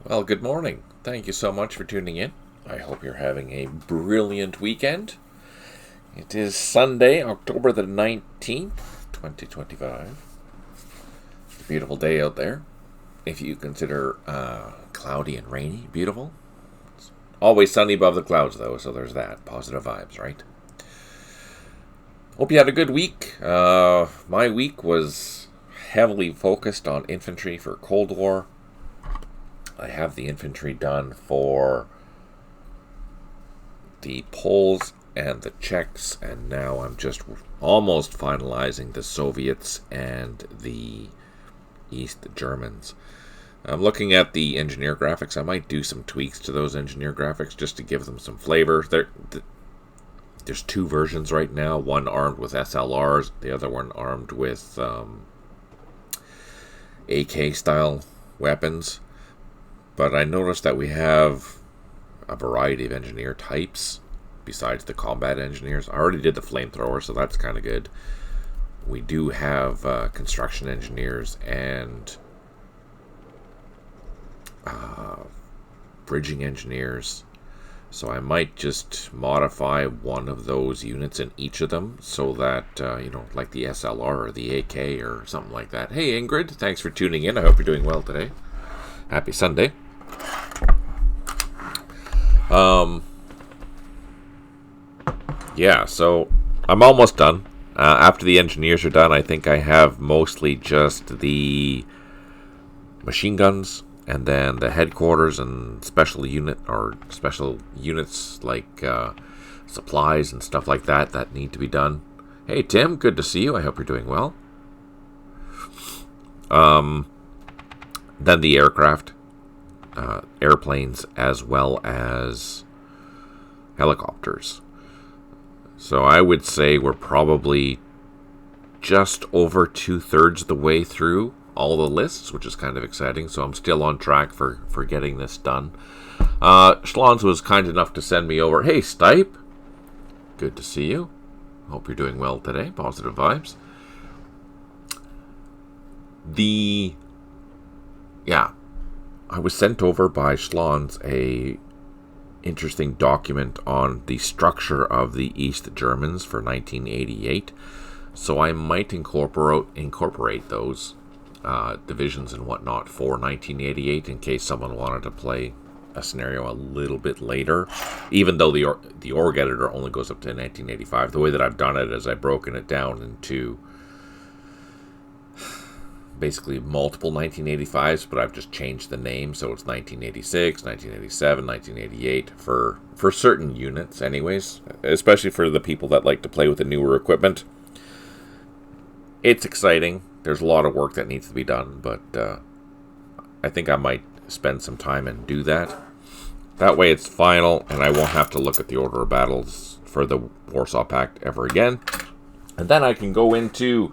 Well, good morning. Thank you so much for tuning in. I hope you're having a brilliant weekend. It is Sunday, October the 19th, 2025. It's a beautiful day out there. If you consider cloudy and rainy beautiful. It's always sunny above the clouds, though, so there's that. Positive vibes, right? Hope you had a good week. My week was heavily focused on infantry for Cold War. I have the infantry done for the Poles and the Czechs, and now I'm just almost finalizing the Soviets and the East Germans. I'm looking at the engineer graphics. I might do some tweaks to those engineer graphics just to give them some flavor. There's two versions right now, one armed with SLRs, the other one armed with AK-style weapons. But I noticed that we have a variety of engineer types besides the combat engineers. I already did the flamethrower, so that's kind of good. We do have construction engineers and bridging engineers. So I might just modify one of those units in each of them so that, like the SLR or the AK or something like that. Hey, Ingrid, thanks for tuning in. I hope you're doing well today. Happy Sunday. So I'm almost done. After the engineers are done, I think I have mostly just the machine guns and then the headquarters and special units like supplies and stuff like that need to be done. Hey, Tim, good to see you. I hope you're doing well. Then the aircraft. Airplanes as well as helicopters. So I would say we're probably just over 2/3 the way through all the lists, which is kind of exciting. So I'm still on track for getting this done. Schlons was kind enough to send me over. Hey, Stipe. Good to see you. Hope you're doing well today. Positive vibes. I was sent over by Schlons a interesting document on the structure of the East Germans for 1988. So I might incorporate those divisions and whatnot for 1988 in case someone wanted to play a scenario a little bit later. Even though the org editor only goes up to 1985, the way that I've done it is I've broken it down into basically multiple 1985s, but I've just changed the name, so it's 1986, 1987, 1988 for certain units anyways, especially for the people that like to play with the newer equipment. It's exciting. There's a lot of work that needs to be done, but I think I might spend some time and do that. That way it's final, and I won't have to look at the order of battles for the Warsaw Pact ever again. And then I can go into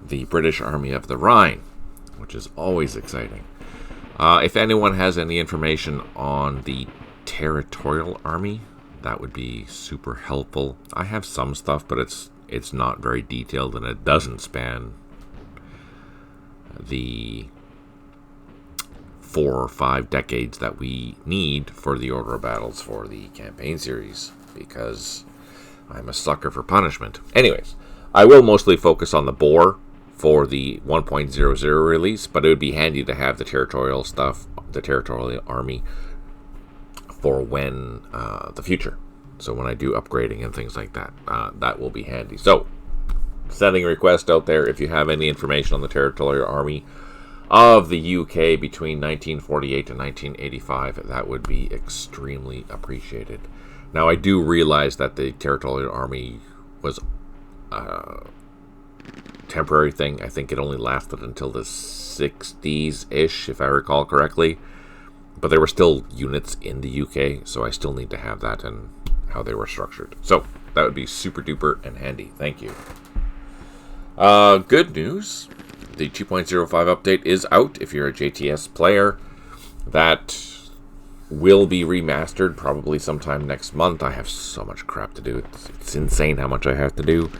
the British Army of the Rhine, which is always exciting. If anyone has any information on the Territorial Army, that would be super helpful. I have some stuff, but it's not very detailed, and it doesn't span the 4 or 5 decades that we need for the order of battles for the campaign series, because I'm a sucker for punishment. Anyways, I will mostly focus on the Boer for the 1.00 release, but it would be handy to have the territorial stuff, the Territorial Army, for when the future. So when I do upgrading and things like that, that will be handy. So, sending a request out there, if you have any information on the Territorial Army of the UK between 1948 and 1985, that would be extremely appreciated. Now, I do realize that the Territorial Army was temporary thing. I think it only lasted until the 60s-ish, if I recall correctly. But there were still units in the UK, so I still need to have that and how they were structured. So that would be super duper and handy. Thank you. Good news. The 2.05 update is out if you're a JTS player. That will be remastered probably sometime next month. I have so much crap to do. It's insane how much I have to do.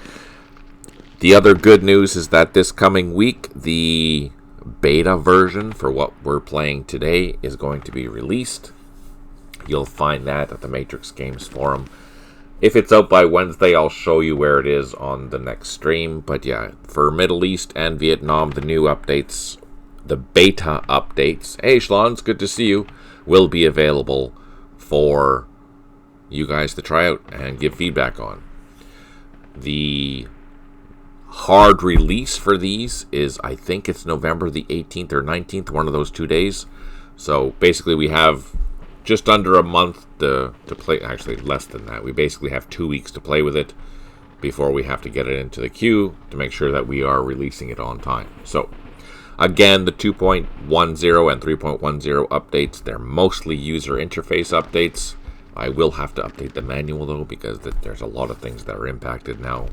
The other good news is that this coming week, the beta version for what we're playing today is going to be released. You'll find that at the Matrix Games Forum. If it's out by Wednesday, I'll show you where it is on the next stream. But yeah, for Middle East and Vietnam, the new updates, the beta updates, hey Schlon, it's good to see you, will be available for you guys to try out and give feedback on. The hard release for these is, I think it's November the 18th or 19th, one of those 2 days. So basically we have just under a month to play, actually less than that. We basically have 2 weeks to play with it before we have to get it into the queue to make sure that we are releasing it on time. So again, the 2.10 and 3.10 updates, they're mostly user interface updates. I will have to update the manual though, because there's a lot of things that are impacted now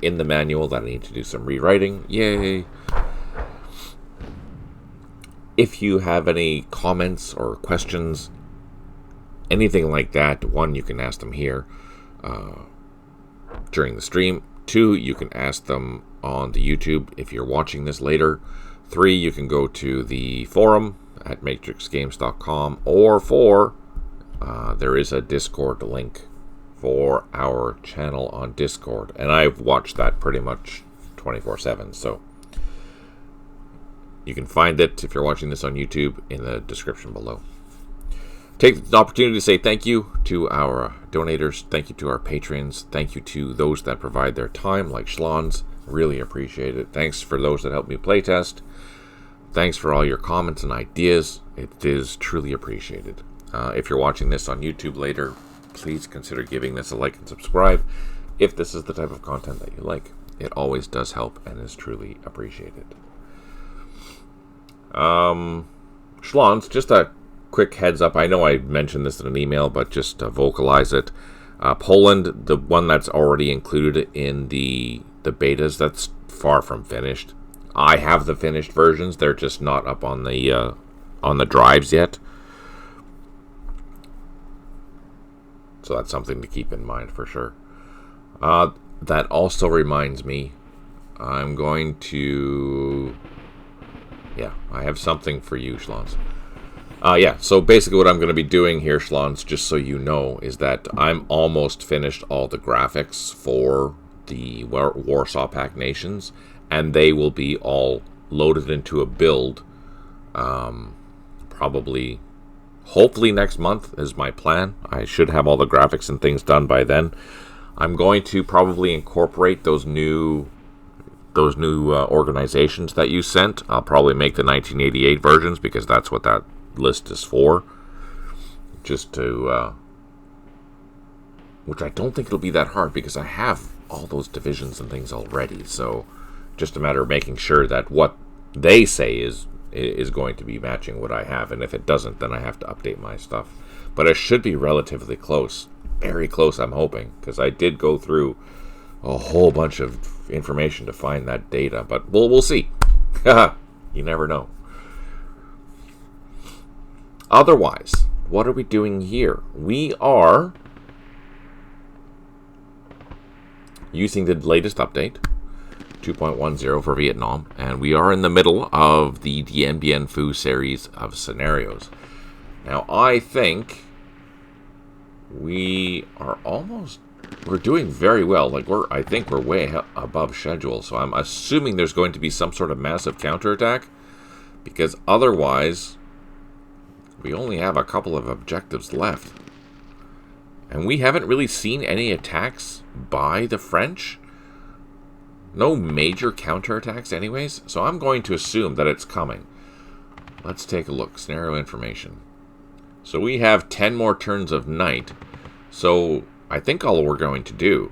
in the manual that I need to do some rewriting. Yay! If you have any comments or questions, anything like that, one, you can ask them here during the stream. Two, you can ask them on the YouTube if you're watching this later. Three, you can go to the forum at matrixgames.com, or there is a Discord link for our channel on Discord, and I've watched that pretty much 24/7, so you can find it if you're watching this on YouTube in the description below. Take the opportunity to say thank you to our donators, thank you to our patrons, thank you to those that provide their time, like Schlons. Really appreciate it. Thanks for those that help me playtest. Thanks for all your comments and ideas. It is truly appreciated. If you're watching this on YouTube later, please consider giving this a like and subscribe if this is the type of content that you like. It always does help and is truly appreciated. Schlons, just a quick heads up. I know I mentioned this in an email, but just to vocalize it. Poland, the one that's already included in the betas, that's far from finished. I have the finished versions. They're just not up on the drives yet. So that's something to keep in mind for sure. That also reminds me, I'm going to... Yeah, I have something for you, Schlons. So basically what I'm going to be doing here, Schlons, just so you know, is that I'm almost finished all the graphics for the Warsaw Pact nations, and they will be all loaded into a build, probably, hopefully next month is my plan. I should have all the graphics and things done by then. I'm going to probably incorporate those new organizations that you sent. I'll probably make the 1988 versions because that's what that list is for. Just to, which I don't think it'll be that hard because I have all those divisions and things already. So just a matter of making sure that what they say is going to be matching what I have. And if it doesn't, then I have to update my stuff. But it should be relatively close. Very close, I'm hoping. Because I did go through a whole bunch of information to find that data, but we'll see. You never know. Otherwise, what are we doing here? We are using the latest update, 2.10 for Vietnam, and we are in the middle of the Dien Bien Phu series of scenarios. Now, I think we're doing very well. I think we're way above schedule. So I'm assuming there's going to be some sort of massive counterattack, because otherwise we only have a couple of objectives left. And we haven't really seen any attacks by the French. No major counterattacks anyways. So I'm going to assume that it's coming. Let's take a look. Scenario information. So we have 10 more turns of night. So I think all we're going to do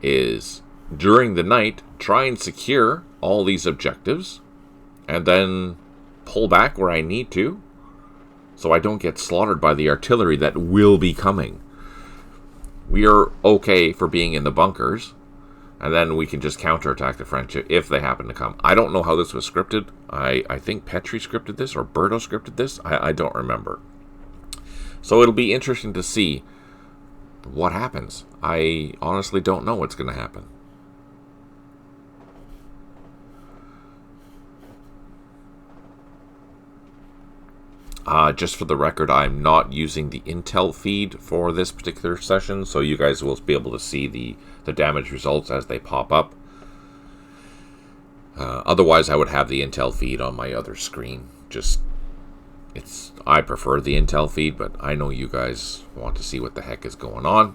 is, during the night, try and secure all these objectives, and then pull back where I need to, so I don't get slaughtered by the artillery that will be coming. We are okay for being in the bunkers, and then we can just counterattack the French if they happen to come. I don't know how this was scripted. I think Petri scripted this, or Berto scripted this. I don't remember. So it'll be interesting to see what happens. I honestly don't know what's going to happen. Just for the record, I'm not using the Intel feed for this particular session, so you guys will be able to see the damage results as they pop up. Otherwise, I would have the Intel feed on my other screen. I prefer the Intel feed, but I know you guys want to see what the heck is going on.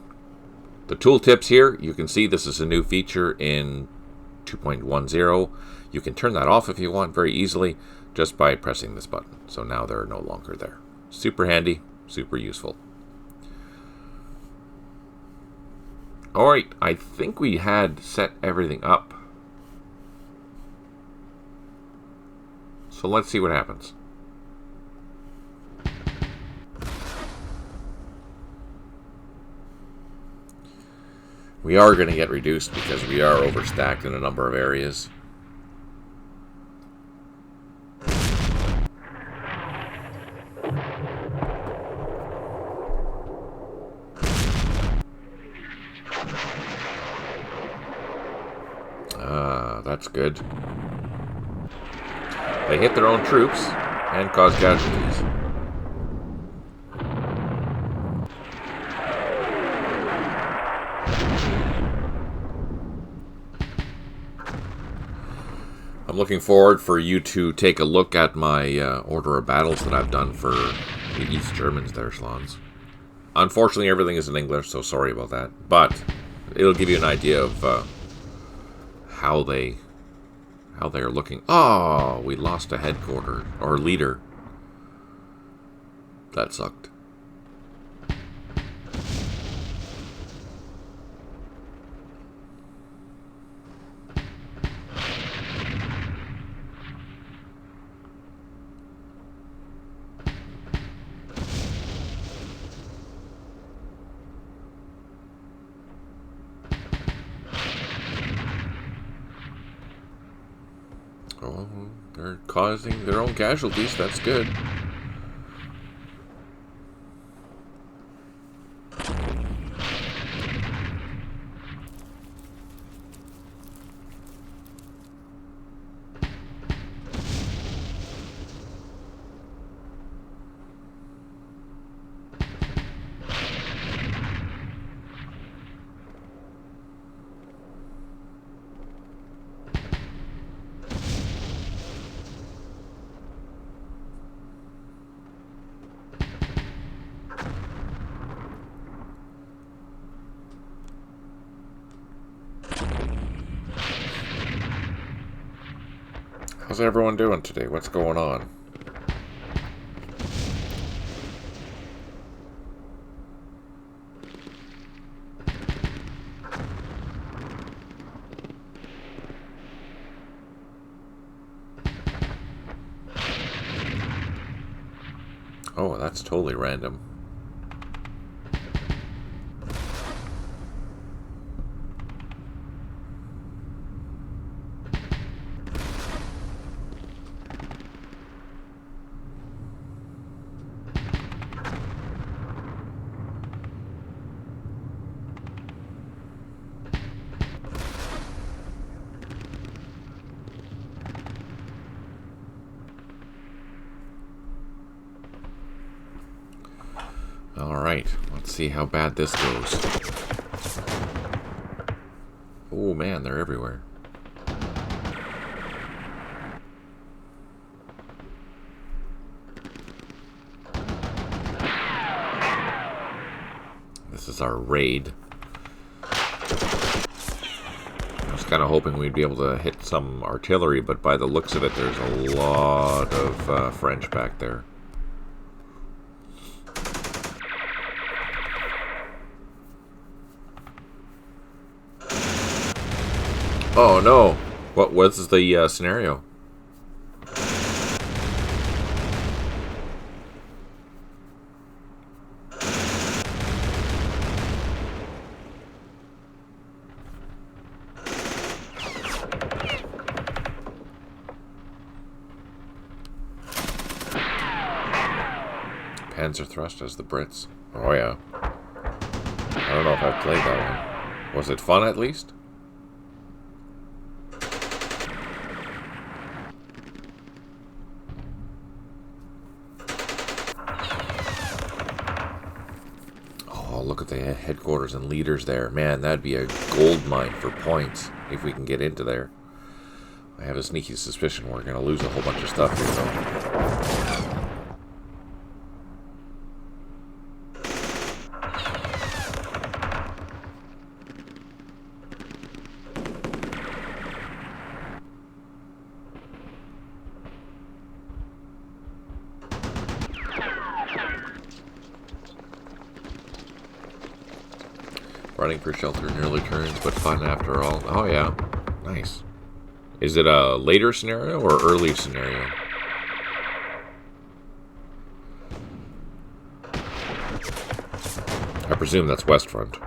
The tooltips here, you can see this is a new feature in 2.10. You can turn that off if you want very easily just by pressing this button. So now they're no longer there. Super handy, super useful. Alright, I think we had set everything up. So let's see what happens. We are going to get reduced because we are overstacked in a number of areas. That's good. They hit their own troops and cause casualties. I'm looking forward for you to take a look at my order of battles that I've done for the East Germans there, Schlons. Unfortunately, everything is in English, so sorry about that. But it'll give you an idea of how they're looking. Oh, we lost a headquarter or leader. That sucked. Oh, they're causing their own casualties. That's good. How's everyone doing today? What's going on? Oh, that's totally random. Alright, let's see how bad this goes. Oh man, they're everywhere. This is our raid. I was kind of hoping we'd be able to hit some artillery, but by the looks of it, there's a lot of French back there. Oh no! What was the scenario? Panzer thrust as the Brits. Oh yeah. I don't know if I've played that one. Was it fun at least? at the headquarters and leaders there. Man, that'd be a gold mine for points if we can get into there. I have a sneaky suspicion we're going to lose a whole bunch of stuff here, though. Running for shelter in early turns, but fun after all. Oh, yeah. Nice. Is it a later scenario or early scenario? I presume that's West Front.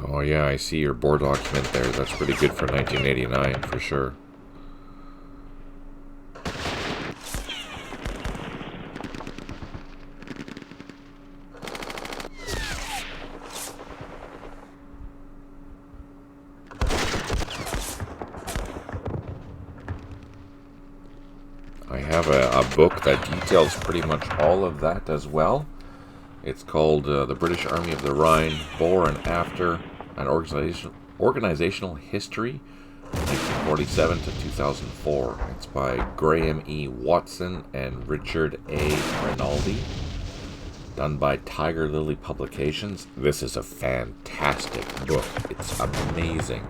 Oh yeah, I see your board document there. That's pretty good for 1989, for sure. I have a book that details pretty much all of that as well. It's called The British Army of the Rhine, Before and After, an Organizational History, 1947 to 2004. It's by Graham E. Watson and Richard A. Rinaldi, done by Tiger Lily Publications. This is a fantastic book. It's amazing.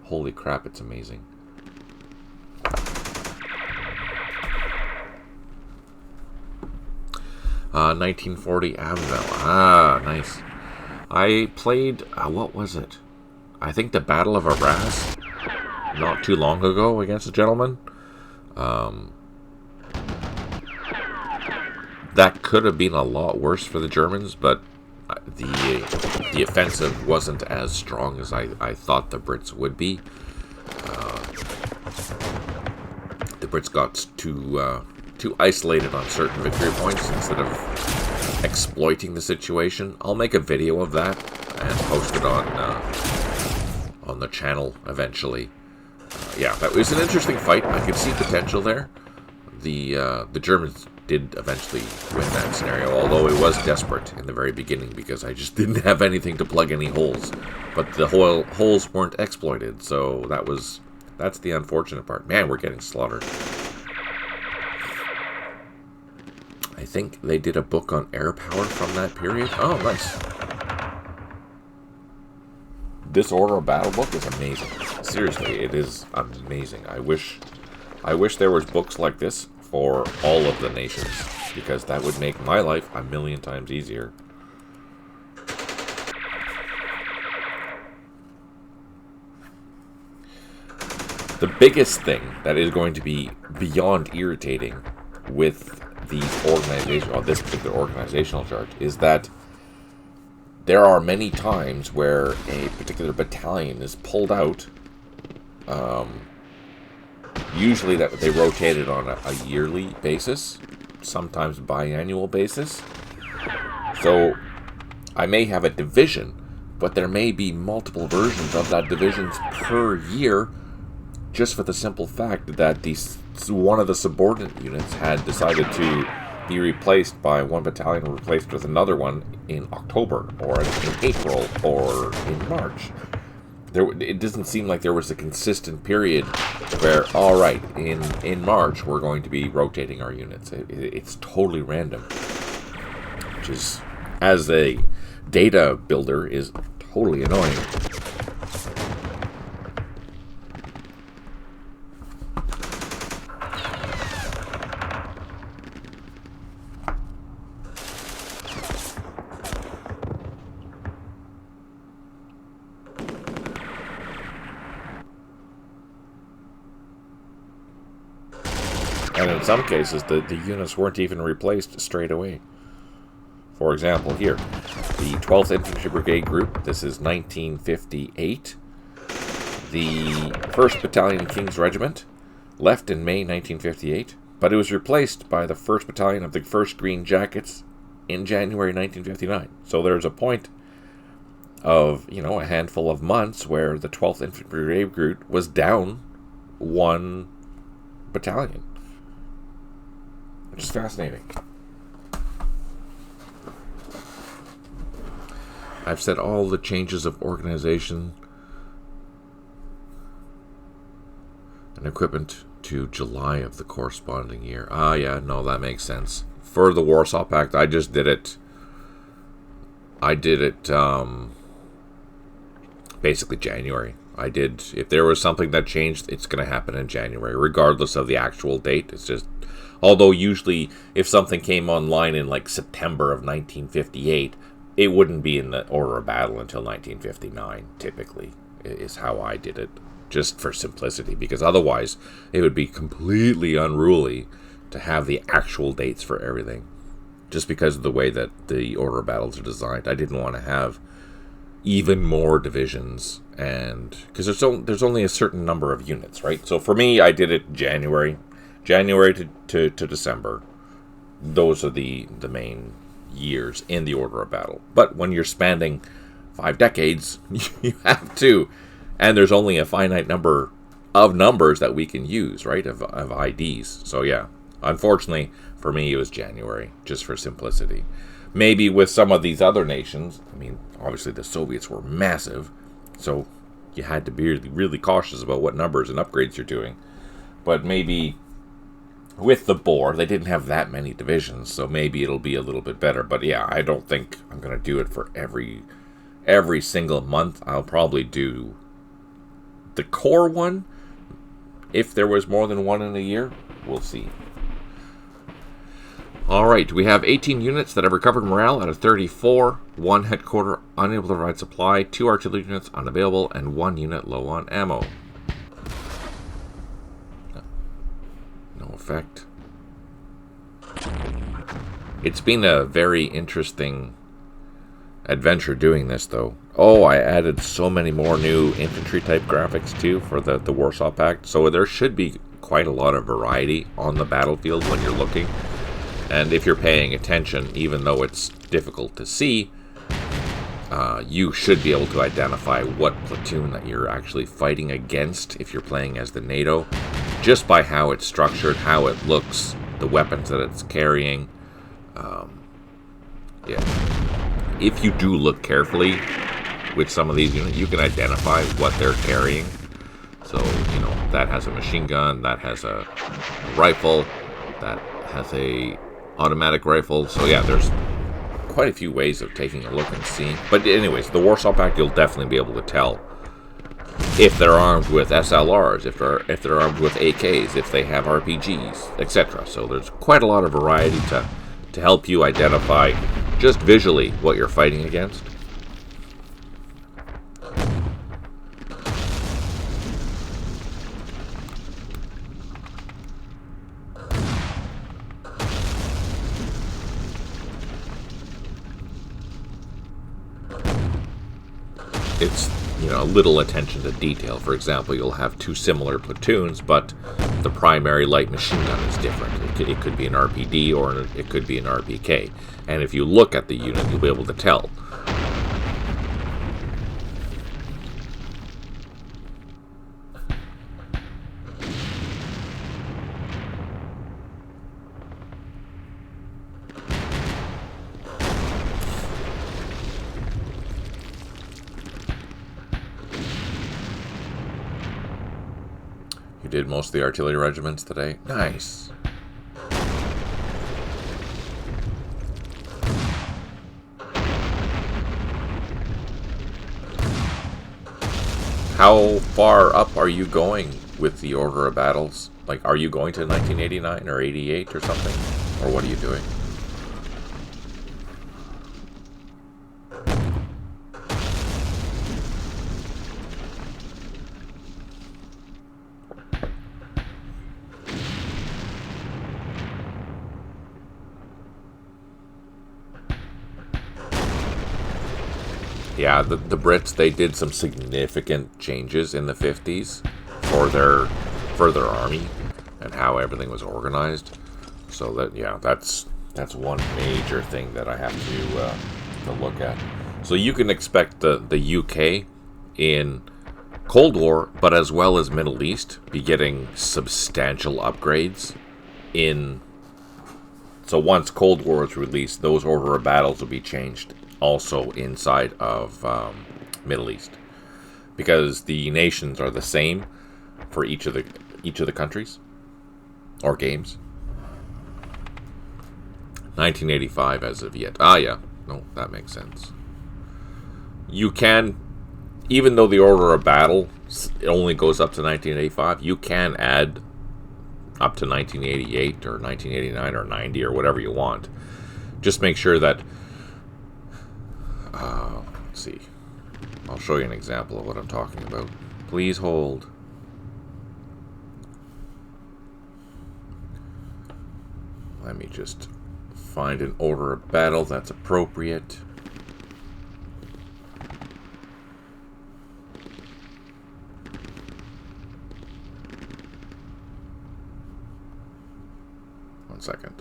Holy crap, it's amazing. Uh, 1940 Abbeville. Ah, nice. I played, what was it? I think the Battle of Arras, not too long ago, against a gentleman. That could have been a lot worse for the Germans, but the offensive wasn't as strong as I thought the Brits would be. The Brits got too isolated on certain victory points instead of exploiting the situation. I'll make a video of that and post it on the channel eventually. Yeah, that was an interesting fight. I could see potential there. The Germans did eventually win that scenario, although it was desperate in the very beginning because I just didn't have anything to plug any holes. But the holes weren't exploited, so that's the unfortunate part. Man, we're getting slaughtered. I think they did a book on air power from that period. Oh, nice. This Order of Battle book is amazing. Seriously, it is amazing. I wish there was books like this for all of the nations, because that would make my life a million times easier. The biggest thing that is going to be beyond irritating with this particular organizational chart is that there are many times where a particular battalion is pulled out. Usually that they rotate it on a yearly basis, sometimes biannual basis. So I may have a division, but there may be multiple versions of that division per year, just for the simple fact that one of the subordinate units had decided to be replaced by one battalion or replaced with another one in October or in April or in March. It doesn't seem like there was a consistent period where, all right, in March we're going to be rotating our units. It's totally random, which is, as a data builder, is totally annoying. And in some cases, the units weren't even replaced straight away. For example, here, the 12th Infantry Brigade Group, this is 1958. The 1st Battalion King's Regiment left in May 1958, but it was replaced by the 1st Battalion of the 1st Green Jackets in January 1959. So there's a point of, a handful of months where the 12th Infantry Brigade Group was down one battalion, which is fascinating. I've said all the changes of organization and equipment to July of the corresponding year. Yeah, no, that makes sense. For the Warsaw Pact, I just did it. Basically January. If there was something that changed, it's going to happen in January, regardless of the actual date. It's just, although usually if something came online in like September of 1958, it wouldn't be in the order of battle until 1959, typically, is how I did it, just for simplicity, because otherwise it would be completely unruly to have the actual dates for everything, just because of the way that the order of battles are designed. I didn't want to have even more divisions, and because there's only a certain number of units, right? So for me, I did it January to December. Those are the main years in the order of battle. But when you're spanning 5 decades, you have to, and there's only a finite number of numbers that we can use, right, of IDs. So yeah, unfortunately for me, it was January, just for simplicity. Maybe with some of these other nations, obviously the Soviets were massive, so you had to be really, really cautious about what numbers and upgrades you're doing. But maybe with the Boer, they didn't have that many divisions, so maybe it'll be a little bit better. But yeah, I don't think I'm going to do it for every single month. I'll probably do the core one. If there was more than one in a year, we'll see. Alright, we have 18 units that have recovered morale out of 34, 1 headquarter unable to provide supply, 2 artillery units unavailable, and 1 unit low on ammo. No effect. It's been a very interesting adventure doing this, though. Oh, I added so many more new infantry type graphics too for the Warsaw Pact, so there should be quite a lot of variety on the battlefield when you're looking. And if you're paying attention, even though it's difficult to see, you should be able to identify what platoon that you're actually fighting against if you're playing as the NATO, just by how it's structured, how it looks, the weapons that it's carrying. Yeah. If you do look carefully with some of these units, you can identify what they're carrying. So, that has a machine gun, that has a rifle, that has a automatic rifle. So yeah, there's quite a few ways of taking a look and seeing. But anyways, the Warsaw Pact, you'll definitely be able to tell if they're armed with SLRs, if they're armed with AKs, if they have RPGs, etc. So there's quite a lot of variety to help you identify just visually what you're fighting against. It's, a little attention to detail. For example, you'll have 2 similar platoons, but the primary light machine gun is different. It could be an RPD or it could be an RPK. And if you look at the unit, you'll be able to tell. Did most of the artillery regiments today. Nice. How far up are you going with the order of battles? Like, are you going to 1989 or 88 or something? Or what are you doing? Yeah, the Brits, they did some significant changes in the 50s for their army and how everything was organized. So that, yeah, that's one major thing that I have to look at. So you can expect the UK in Cold War, but as well as Middle East, be getting substantial upgrades in. So once Cold War is released, those order of battles will be changed also inside of Middle East, because the nations are the same for each of the countries or games. 1985 as of yet. Ah, yeah. No, that makes sense. You can, even though the order of battle it only goes up to 1985, you can add up to 1988 or 1989 or 90 or whatever you want. Just make sure that, let's see, I'll show you an example of what I'm talking about. Please hold. Let me just find an order of battle that's appropriate. One second.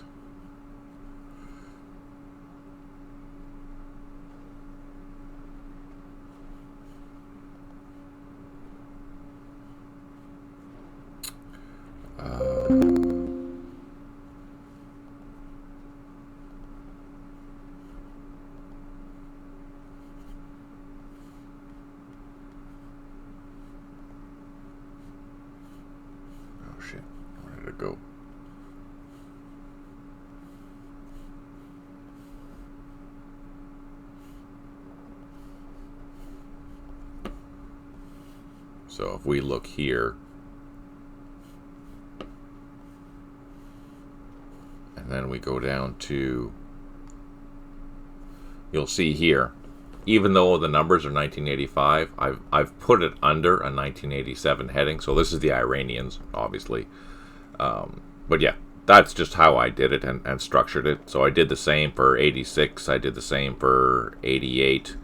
Oh shit, where did it go? So if we look here, and then we go down to, you'll see here, even though the numbers are 1985, I've put it under a 1987 heading. So this is the Iranians, obviously. But yeah, that's just how I did it and structured it. So I did the same for 86. I did the same for 88,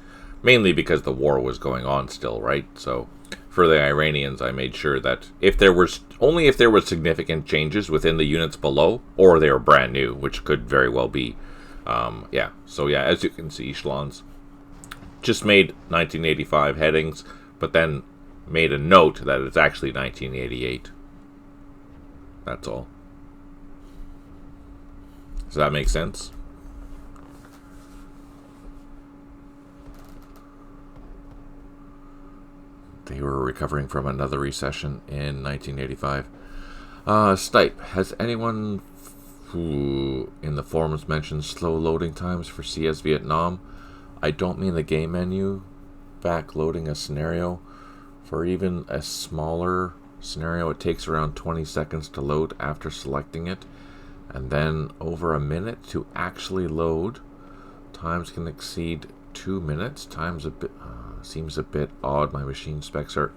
mainly because the war was going on still, right? So for the Iranians, I made sure that if there were significant changes within the units below, or they were brand new, which could very well be. Yeah, so yeah, as you can see, echelons. Just made 1985 headings, but then made a note that it's actually 1988. That's all. Does that make sense? They were recovering from another recession in 1985. Stipe, has anyone who in the forums mentioned slow loading times for CS Vietnam? I don't mean the game menu. Back loading a scenario. For even a smaller scenario, it takes around 20 seconds to load after selecting it, and then over a minute to actually load. Times can exceed 2 minutes. Times a bit seems a bit odd. My machine specs are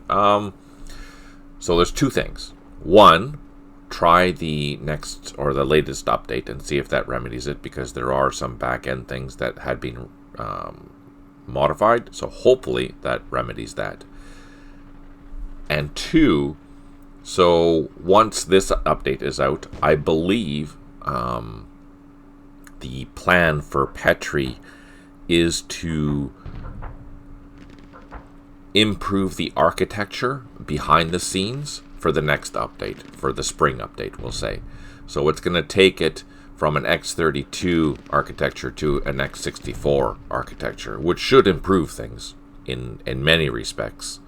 so there's two things. One, try the next or the latest update and see if that remedies it, because there are some back end things that had been modified. So hopefully that remedies that. And two, so once this update is out, I believe the plan for Petri is to improve the architecture behind the scenes for the next update, for the spring update, we'll say. So it's going to take it from an x32 architecture to an x64 architecture, which should improve things in many respects.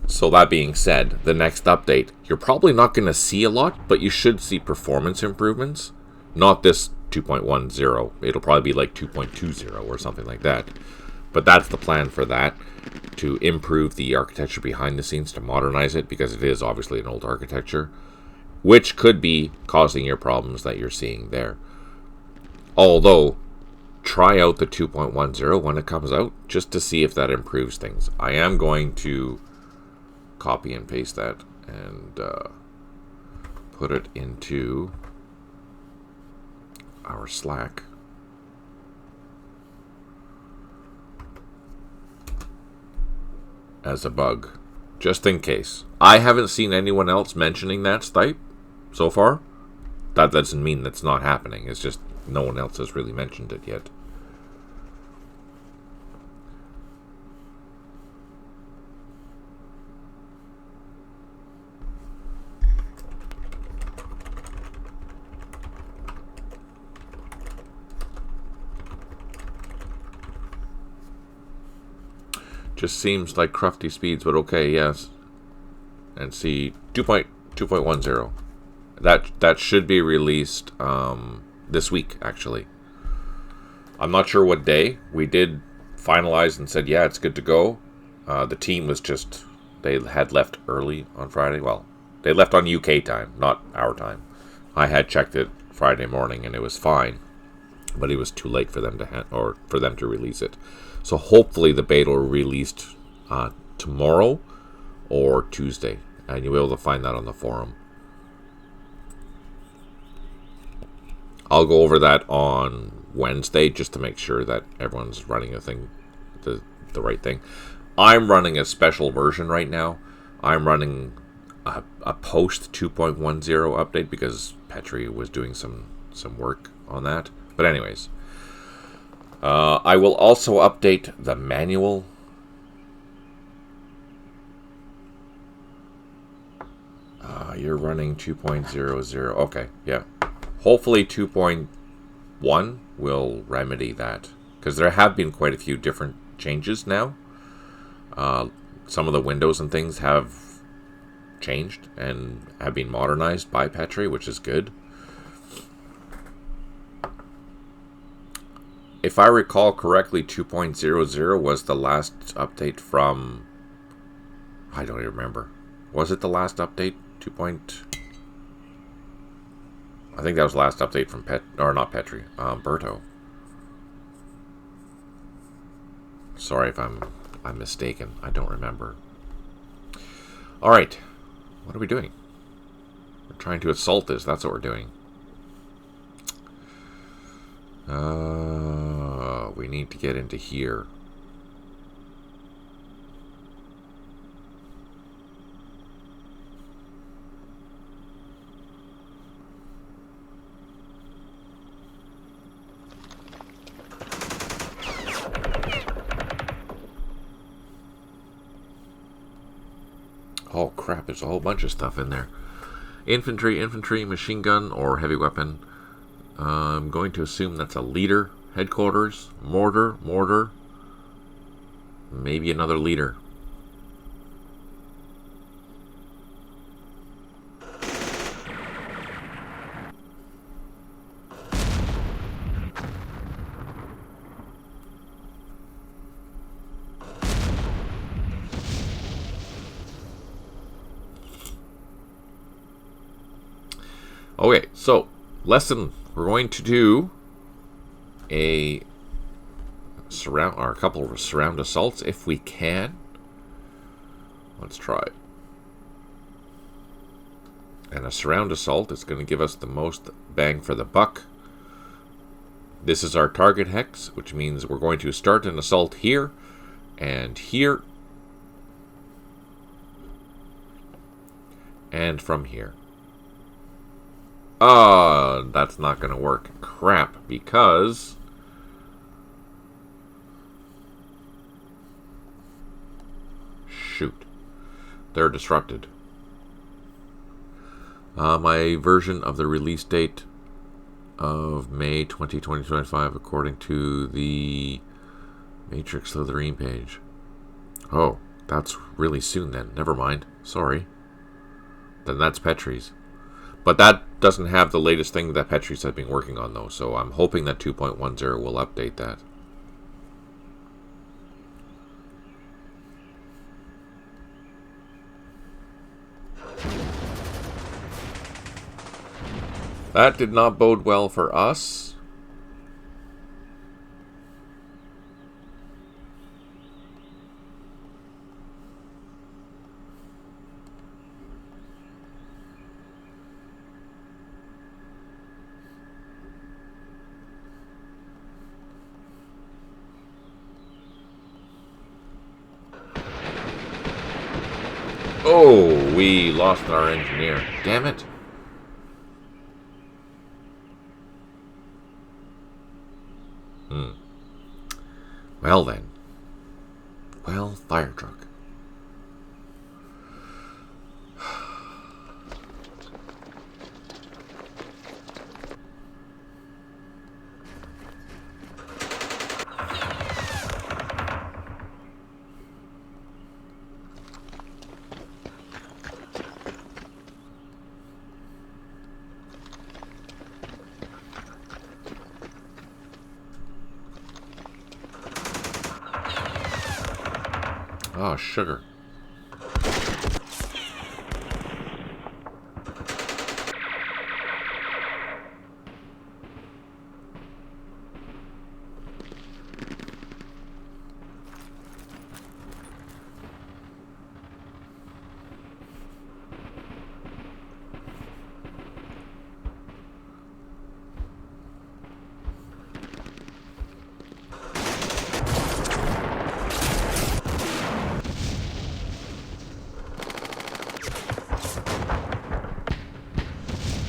So that being said, the next update, you're probably not going to see a lot, but you should see performance improvements. Not this 2.10. It'll probably be like 2.20 or something like that. But that's the plan for that, to improve the architecture behind the scenes, to modernize it, because it is obviously an old architecture, which could be causing your problems that you're seeing there. Although, try out the 2.10 when it comes out, just to see if that improves things. I am going to copy and paste that and put it into our Slack. as a bug, just in case. I haven't seen anyone else mentioning that Stipe so far. That doesn't mean that's not happening. It's just no one else has really mentioned it yet. Just seems like crufty speeds, but okay, yes. And see, 2.10. That should be released this week, actually. I'm not sure what day. We did finalize and said, yeah, it's good to go. The team was just, they had left early on Friday. Well, they left on UK time, not our time. I had checked it Friday morning and it was fine, but it was too late for them to release it. So hopefully the beta will be released tomorrow or Tuesday, and you'll be able to find that on the forum. I'll go over that on Wednesday just to make sure that everyone's running the right thing. I'm running a special version right now. I'm running a post 2.10 update because Petri was doing some work on that. But anyways, I will also update the manual. You're running 2.00. Okay, yeah. Hopefully 2.1 will remedy that, because there have been quite a few different changes now. Some of the windows and things have changed and have been modernized by Petri, which is good. If I recall correctly, 2.00 was the last update from... I don't even remember. Was it the last update? I think that was the last update from not Petri, Berto. Sorry if I'm mistaken. I don't remember. All right, what are we doing? We're trying to assault this. That's what we're doing. We need to get into here. Oh crap, there's a whole bunch of stuff in there. Infantry, machine gun, or heavy weapon. I'm going to assume that's a leader. Headquarters, mortar. Maybe another leader. Okay, so lesson. We're going to do a couple of surround assaults if we can. Let's try it. And a surround assault is going to give us the most bang for the buck. This is our target hex, which means we're going to start an assault here and here and from here. That's not going to work. Crap, because shoot, they're disrupted. My version of the release date of May 2025 according to the Matrix Slytherin page. Oh, that's really soon then. Never mind. Sorry. Then that's Petri's. But that doesn't have the latest thing that Petri's have been working on, though, so I'm hoping that 2.10 will update that. That did not bode well for us. Oh, we lost our engineer. Damn it. Well then. Well, fire truck. Oh, sugar.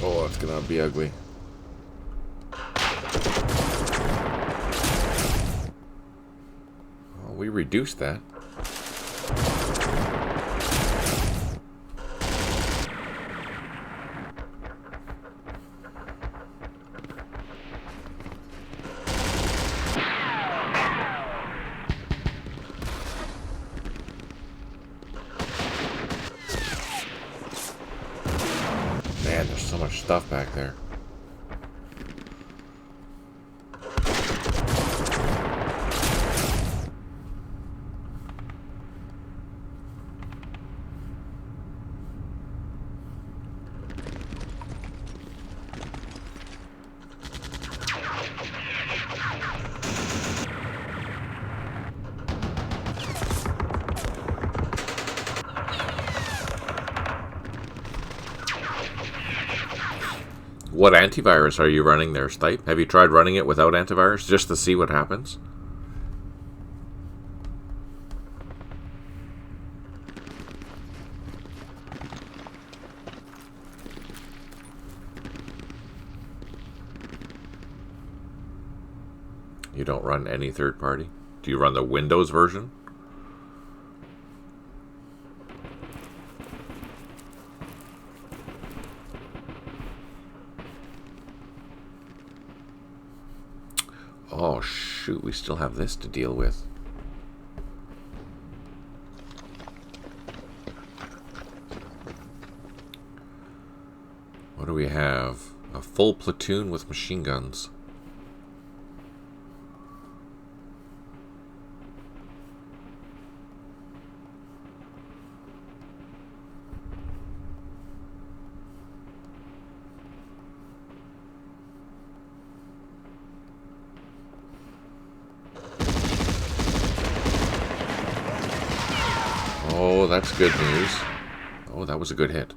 Oh, it's gonna be ugly. Well, we reduced that. Man, there's so much stuff back there. What antivirus are you running there, Stipe? Have you tried running it without antivirus just to see what happens? You don't run any third party? Do you run the Windows version? Oh, shoot, we still have this to deal with. What do we have? A full platoon with machine guns. Oh, that's good news. Oh, that was a good hit.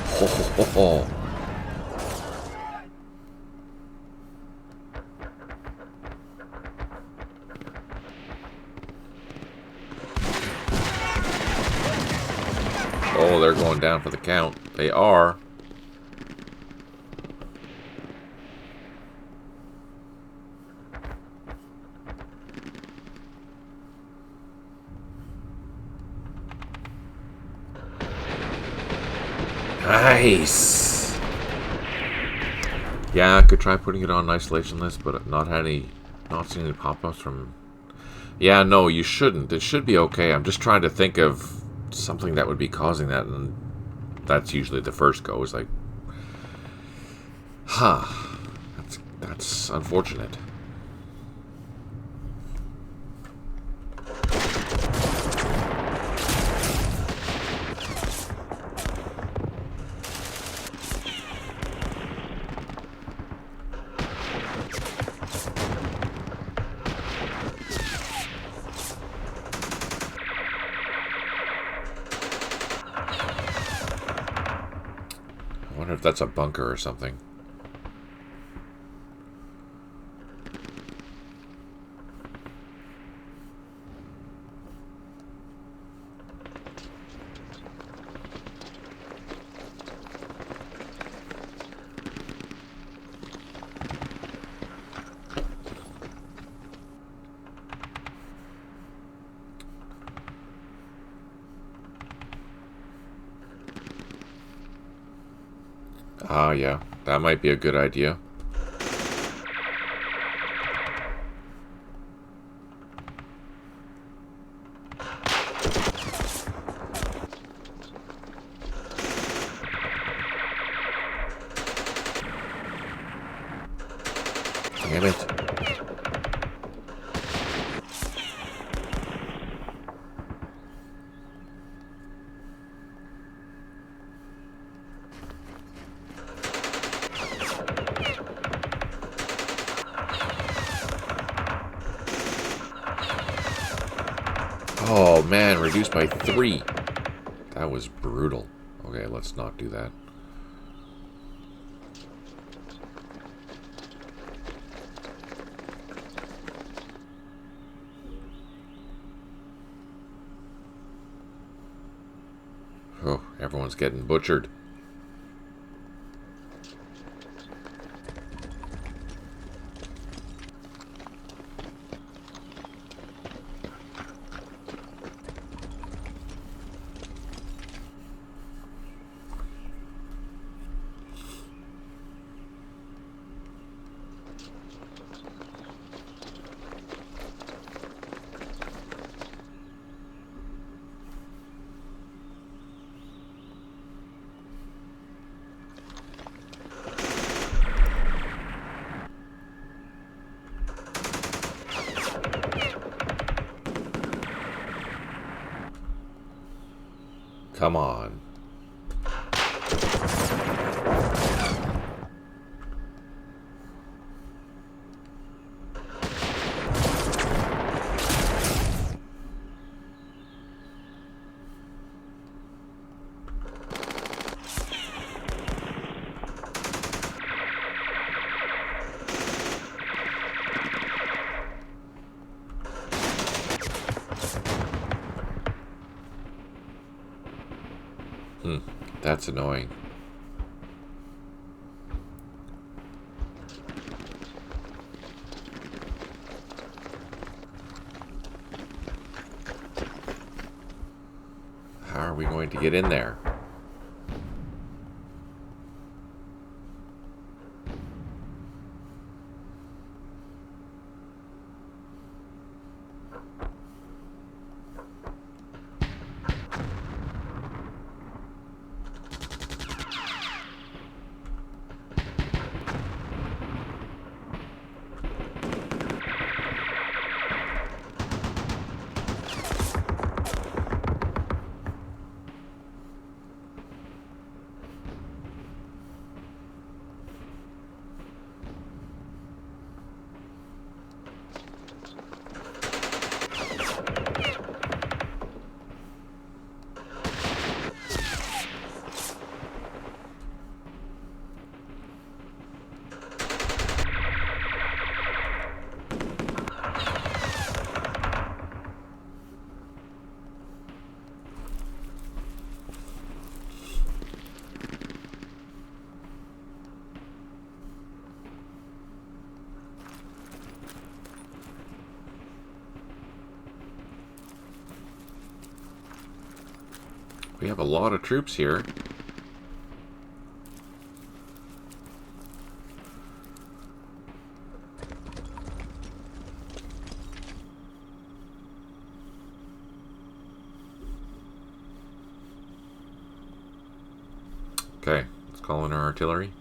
Ho, ho, ho, ho. Oh, they're going down for the count. They are. Nice. Yeah, I could try putting it on an isolation list, but not seen any pop-ups from. Yeah, no, you shouldn't. It should be okay. I'm just trying to think of something that would be causing that, and that's usually the first go. Is like, that's unfortunate. that's a bunker or something. Ah, yeah. That might be a good idea. Damn it. Oh, man, reduced by 3. That was brutal. Okay, let's not do that. Oh, everyone's getting butchered. Come on. That's annoying. How are we going to get in there? We have a lot of troops here. Okay, let's call in our artillery.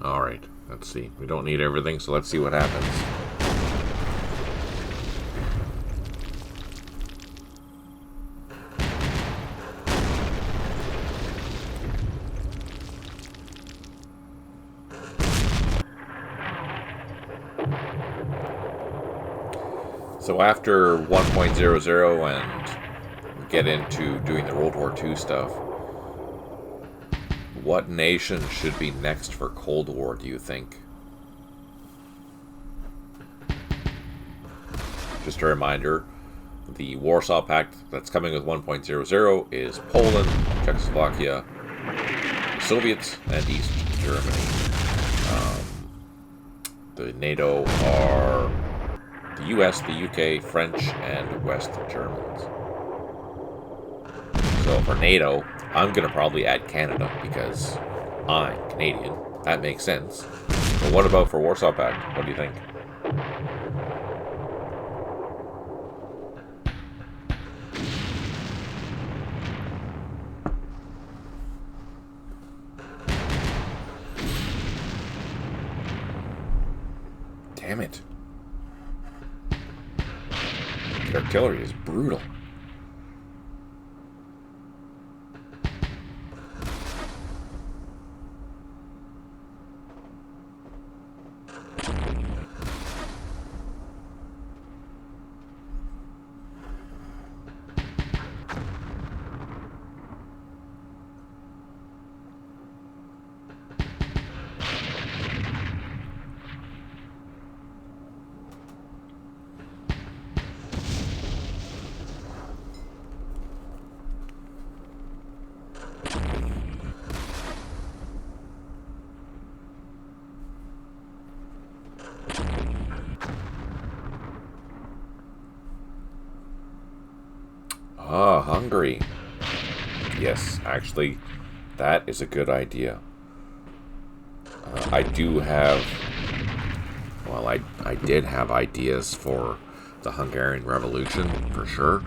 Alright, let's see. We don't need everything, so let's see what happens. So after 1.00 and get into doing the World War II stuff, what nation should be next for Cold War, do you think? Just a reminder, the Warsaw Pact that's coming with 1.00 is Poland, Czechoslovakia, the Soviets, and East Germany. The NATO are the US, the UK, French, and West Germans. So for NATO, I'm going to probably add Canada because I'm Canadian. That makes sense. But what about for Warsaw Pact? What do you think? Damn it. The artillery is brutal. Ah, Hungary. Yes, actually, that is a good idea. I do have... Well, I did have ideas for the Hungarian Revolution, for sure.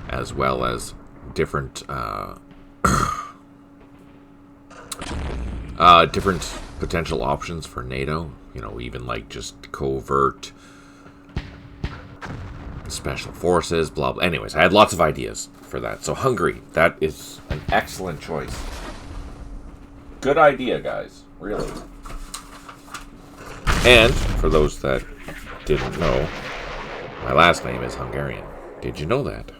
As well as different... different potential options for NATO. You know, even like just covert... special forces, blah, blah. Anyways, I had lots of ideas for that. So Hungary, that is an excellent choice. Good idea, guys. Really. And, for those that didn't know, my last name is Hungarian. Did you know that?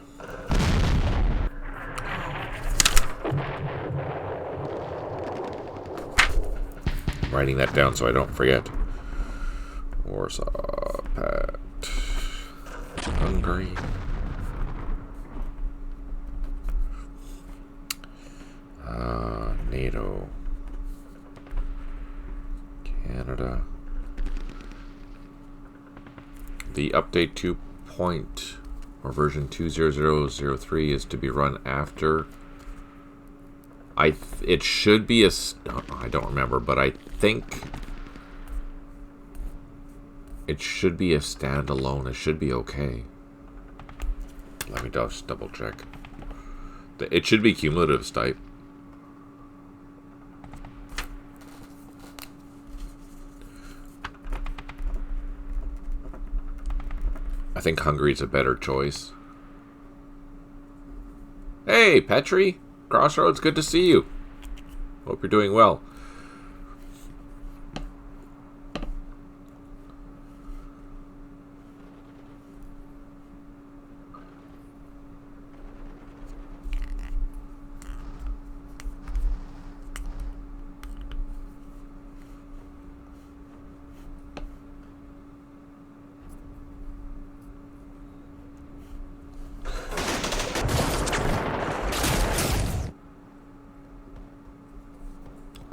I'm writing that down so I don't forget. Warsaw Pact. Hungary. NATO. Canada. The update 2 point or version 2.0003 is to be run after. It should be I don't remember, but I think it should be a standalone. It should be okay. Let me just double check. It should be cumulative type. I think Hungary's a better choice. Hey, Petri! Crossroads, good to see you. Hope you're doing well.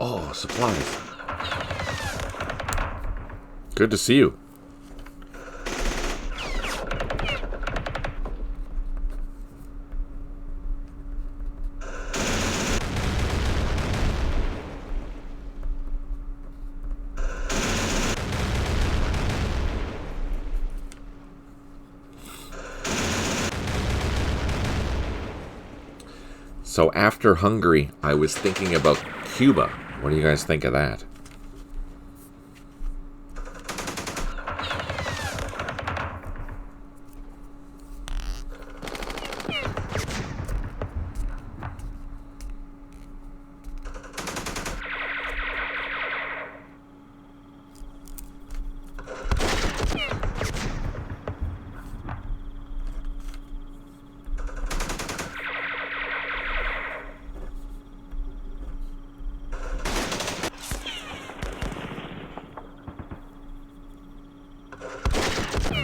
Oh, supplies. Good to see you. So after Hungary, I was thinking about Cuba. What do you guys think of that?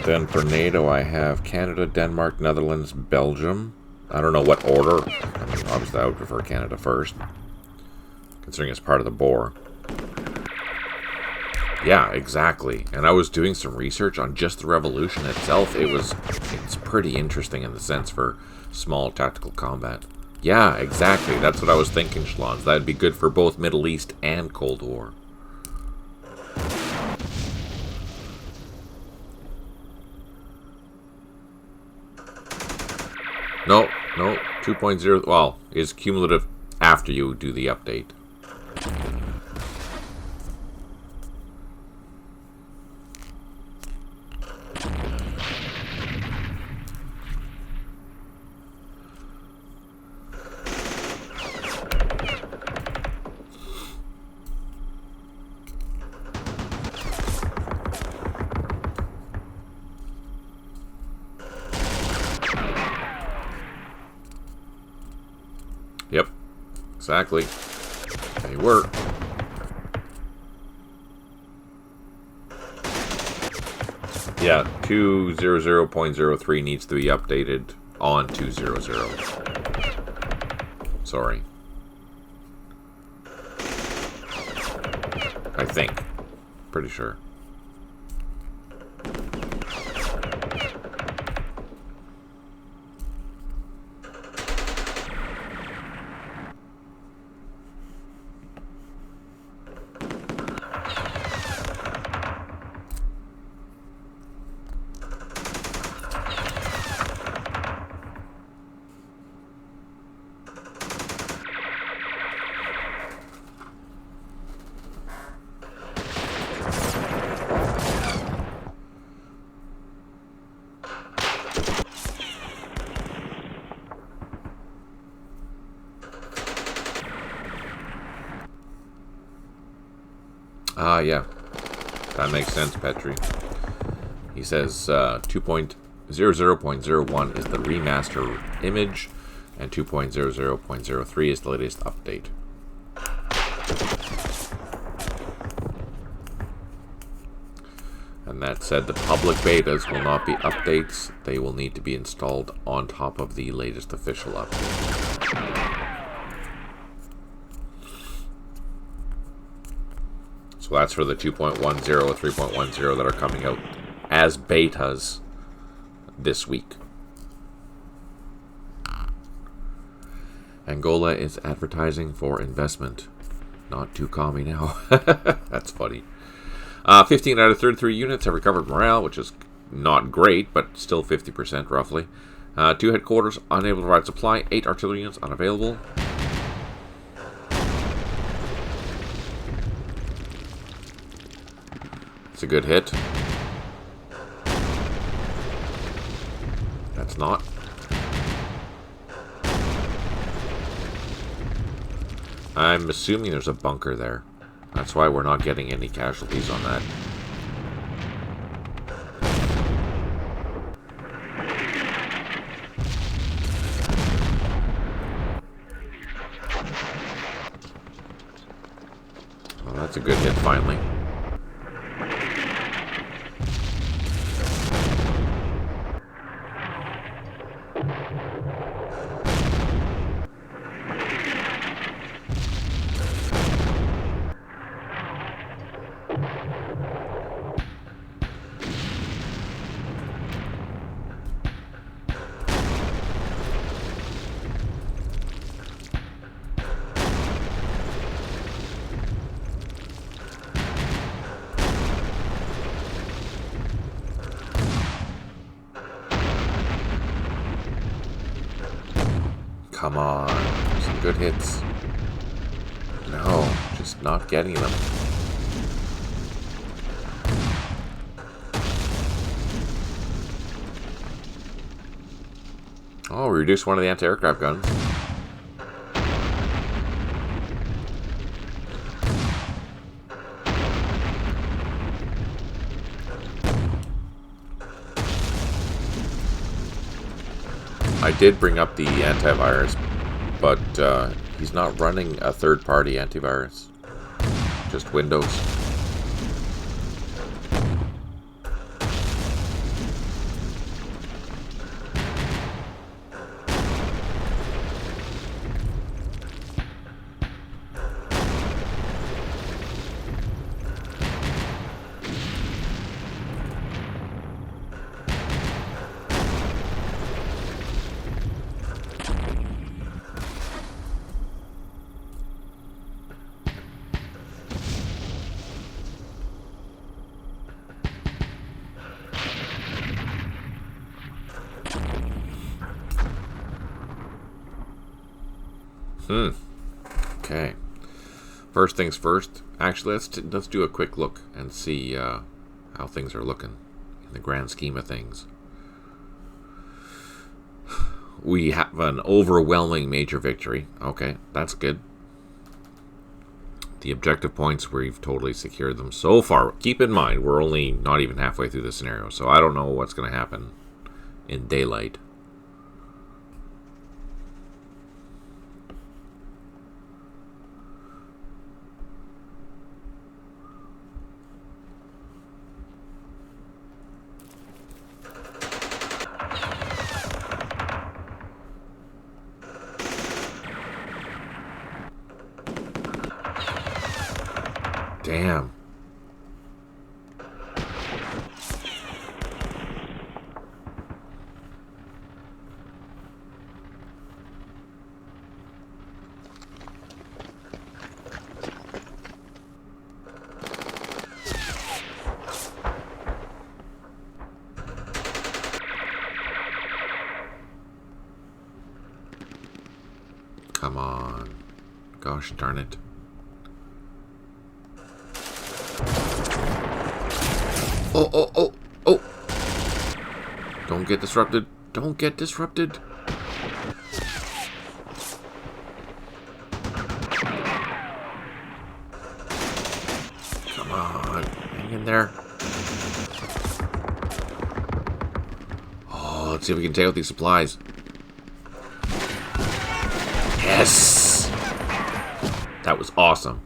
Then for NATO, I have Canada, Denmark, Netherlands, Belgium. I don't know what order. I mean, obviously, I would prefer Canada first, considering it's part of the Boer. Yeah, exactly. And I was doing some research on just the revolution itself. It's pretty interesting in the sense for small tactical combat. Yeah, exactly. That's what I was thinking, Schlons. That'd be good for both Middle East and Cold War. No, 2.0, well, is cumulative after you do the update. Yep, exactly. They were. Yeah, 200.03 needs to be updated on 200. Sorry. I think. Pretty sure. Ah, yeah. That makes sense, Petri. He says 2.00.01 is the remaster image, and 2.00.03 is the latest update. And that said, the public betas will not be updates. They will need to be installed on top of the latest official update. So that's for the 2.10 and 3.10 that are coming out as betas this week. Angola is advertising for investment. Not too commie now. That's funny. 15 out of 33 units have recovered morale, which is not great, but still 50% roughly. 2 headquarters unable to provide supply. 8 artillery units unavailable. It's a good hit. That's not. I'm assuming there's a bunker there. That's why we're not getting any casualties on that. Well, that's a good hit finally. Come on, some good hits. No, just not getting them. Oh, we reduced one of the anti-aircraft guns. I did bring up the antivirus, but he's not running a third-party antivirus. Just Windows. Okay. First things first. Actually, let's do a quick look and see how things are looking in the grand scheme of things. We have an overwhelming major victory. Okay, that's good. The objective points, we've totally secured them so far. Keep in mind, we're only not even halfway through the scenario, so I don't know what's going to happen in daylight. Damn. Come on. Gosh darn it. Oh. Don't get disrupted. Don't get disrupted. Come on. Hang in there. Oh, let's see if we can take out these supplies. Yes! That was awesome.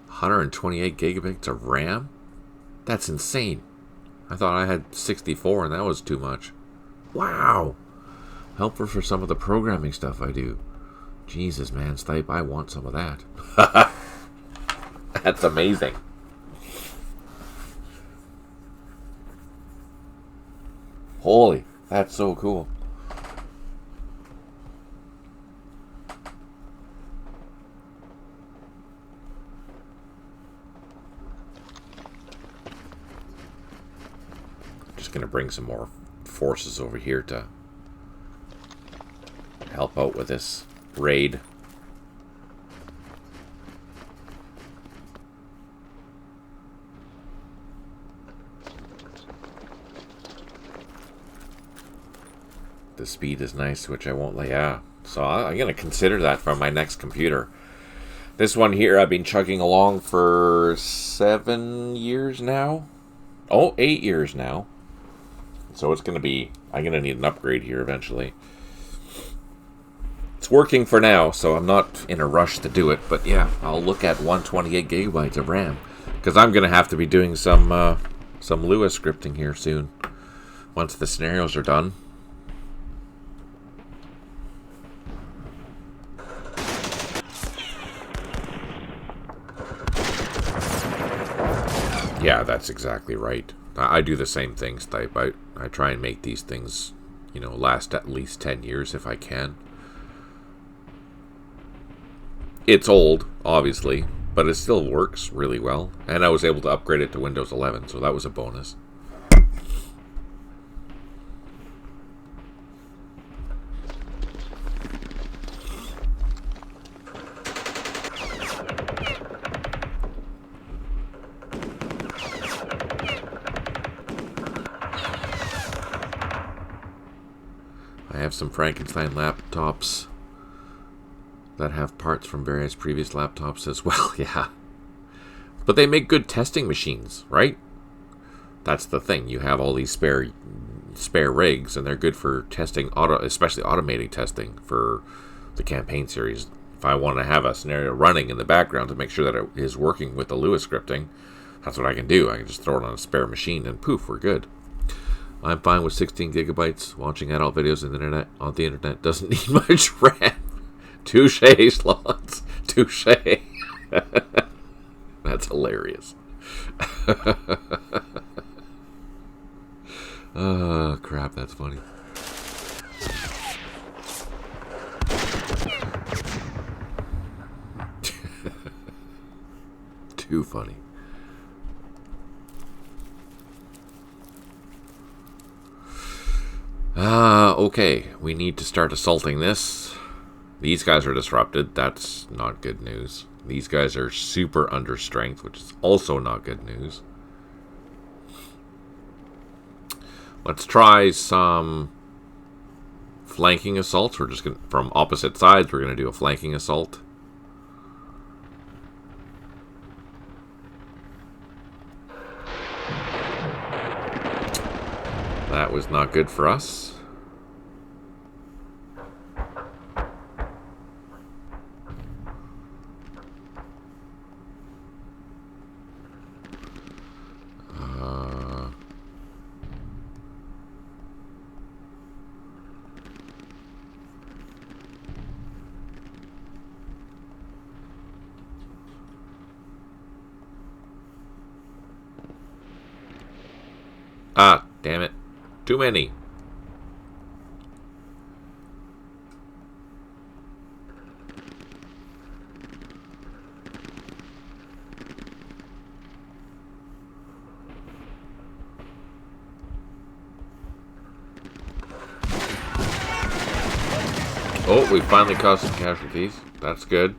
$128 gigabytes of RAM? That's insane. I thought I had 64 and that was too much. Wow. Helpful for some of the programming stuff I do. Jesus, man, Stipe, I want some of that. That's amazing. Holy, that's so cool. Just gonna bring some more forces over here to help out with this raid. The speed is nice, which I won't lay. Yeah, so I'm gonna consider that for my next computer. This one here I've been chugging along for 7 years now. Oh, 8 years now. So it's gonna be, I'm gonna need an upgrade here eventually. It's working for now, so I'm not in a rush to do it. But yeah, I'll look at 128 gigabytes of RAM because I'm gonna have to be doing some Lua scripting here soon once the scenarios are done. Yeah, that's exactly right. I do the same things, type. I try and make these things, last at least 10 years if I can. It's old, obviously, but it still works really well. And I was able to upgrade it to Windows 11, so that was a bonus. I have some Frankenstein laptops that have parts from various previous laptops as well, yeah. But they make good testing machines, right? That's the thing. You have all these spare rigs, and they're good for testing, especially automating testing for the campaign series. If I want to have a scenario running in the background to make sure that it is working with the Lua scripting, that's what I can do. I can just throw it on a spare machine, and poof, we're good. I'm fine with 16 gigabytes. Watching adult videos on the internet doesn't need much RAM. Touche, Slots. Touche. That's hilarious. Oh, crap, that's funny. Too funny. Okay. We need to start assaulting this. These guys are disrupted. That's not good news. These guys are super under strength, which is also not good news. Let's try some flanking assaults. We're just going to, from opposite sides, we're going to do a flanking assault. That was not good for us. Ah, damn it. Too many. Oh, we finally caused some casualties. That's good.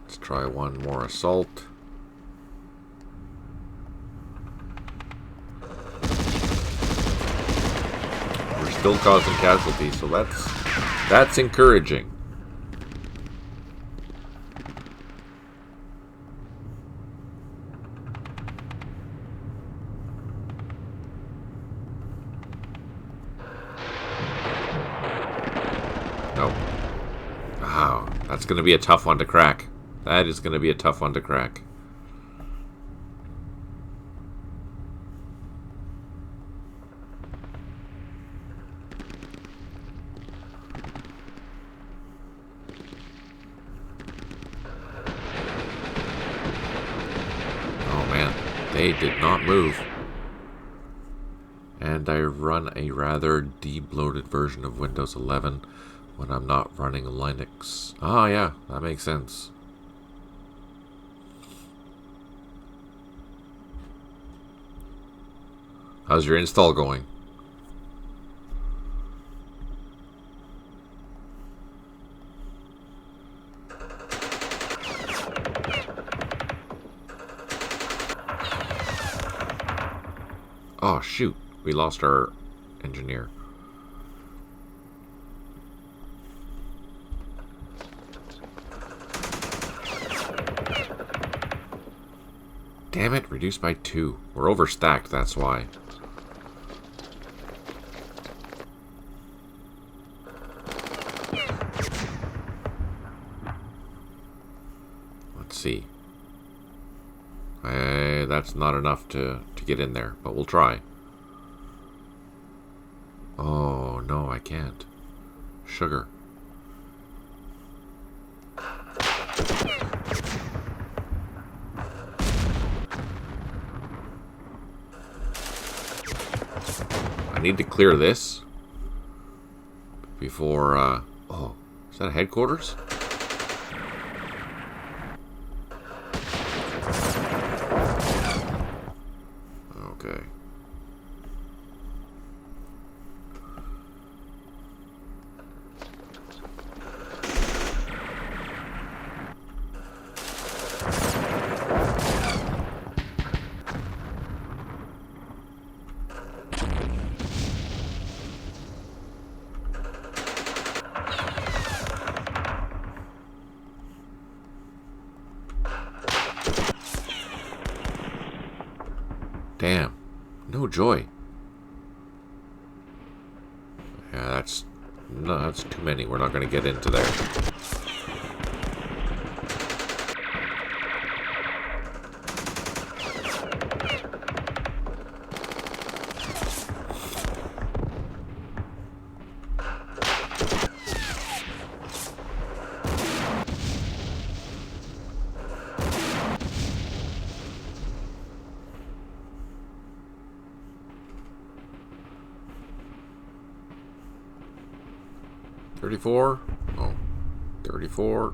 Let's try one more assault. We're still causing casualties, so that's encouraging. No. Wow, that's going to be a tough one to crack. That is going to be a tough one to crack. Oh man, they did not move. And I run a rather de-bloated version of Windows 11 when I'm not running Linux. Ah, yeah, that makes sense. How's your install going? Oh, shoot. We lost our engineer. Damn it, reduced by 2. We're overstacked, that's why. Let's see. That's not enough to get in there, but we'll try. Oh, no, I can't. Sugar. I need to clear this before, oh, is that a headquarters? Okay. Damn. No joy. Yeah, that's too many. We're not going to get into there. 34. Oh, 34.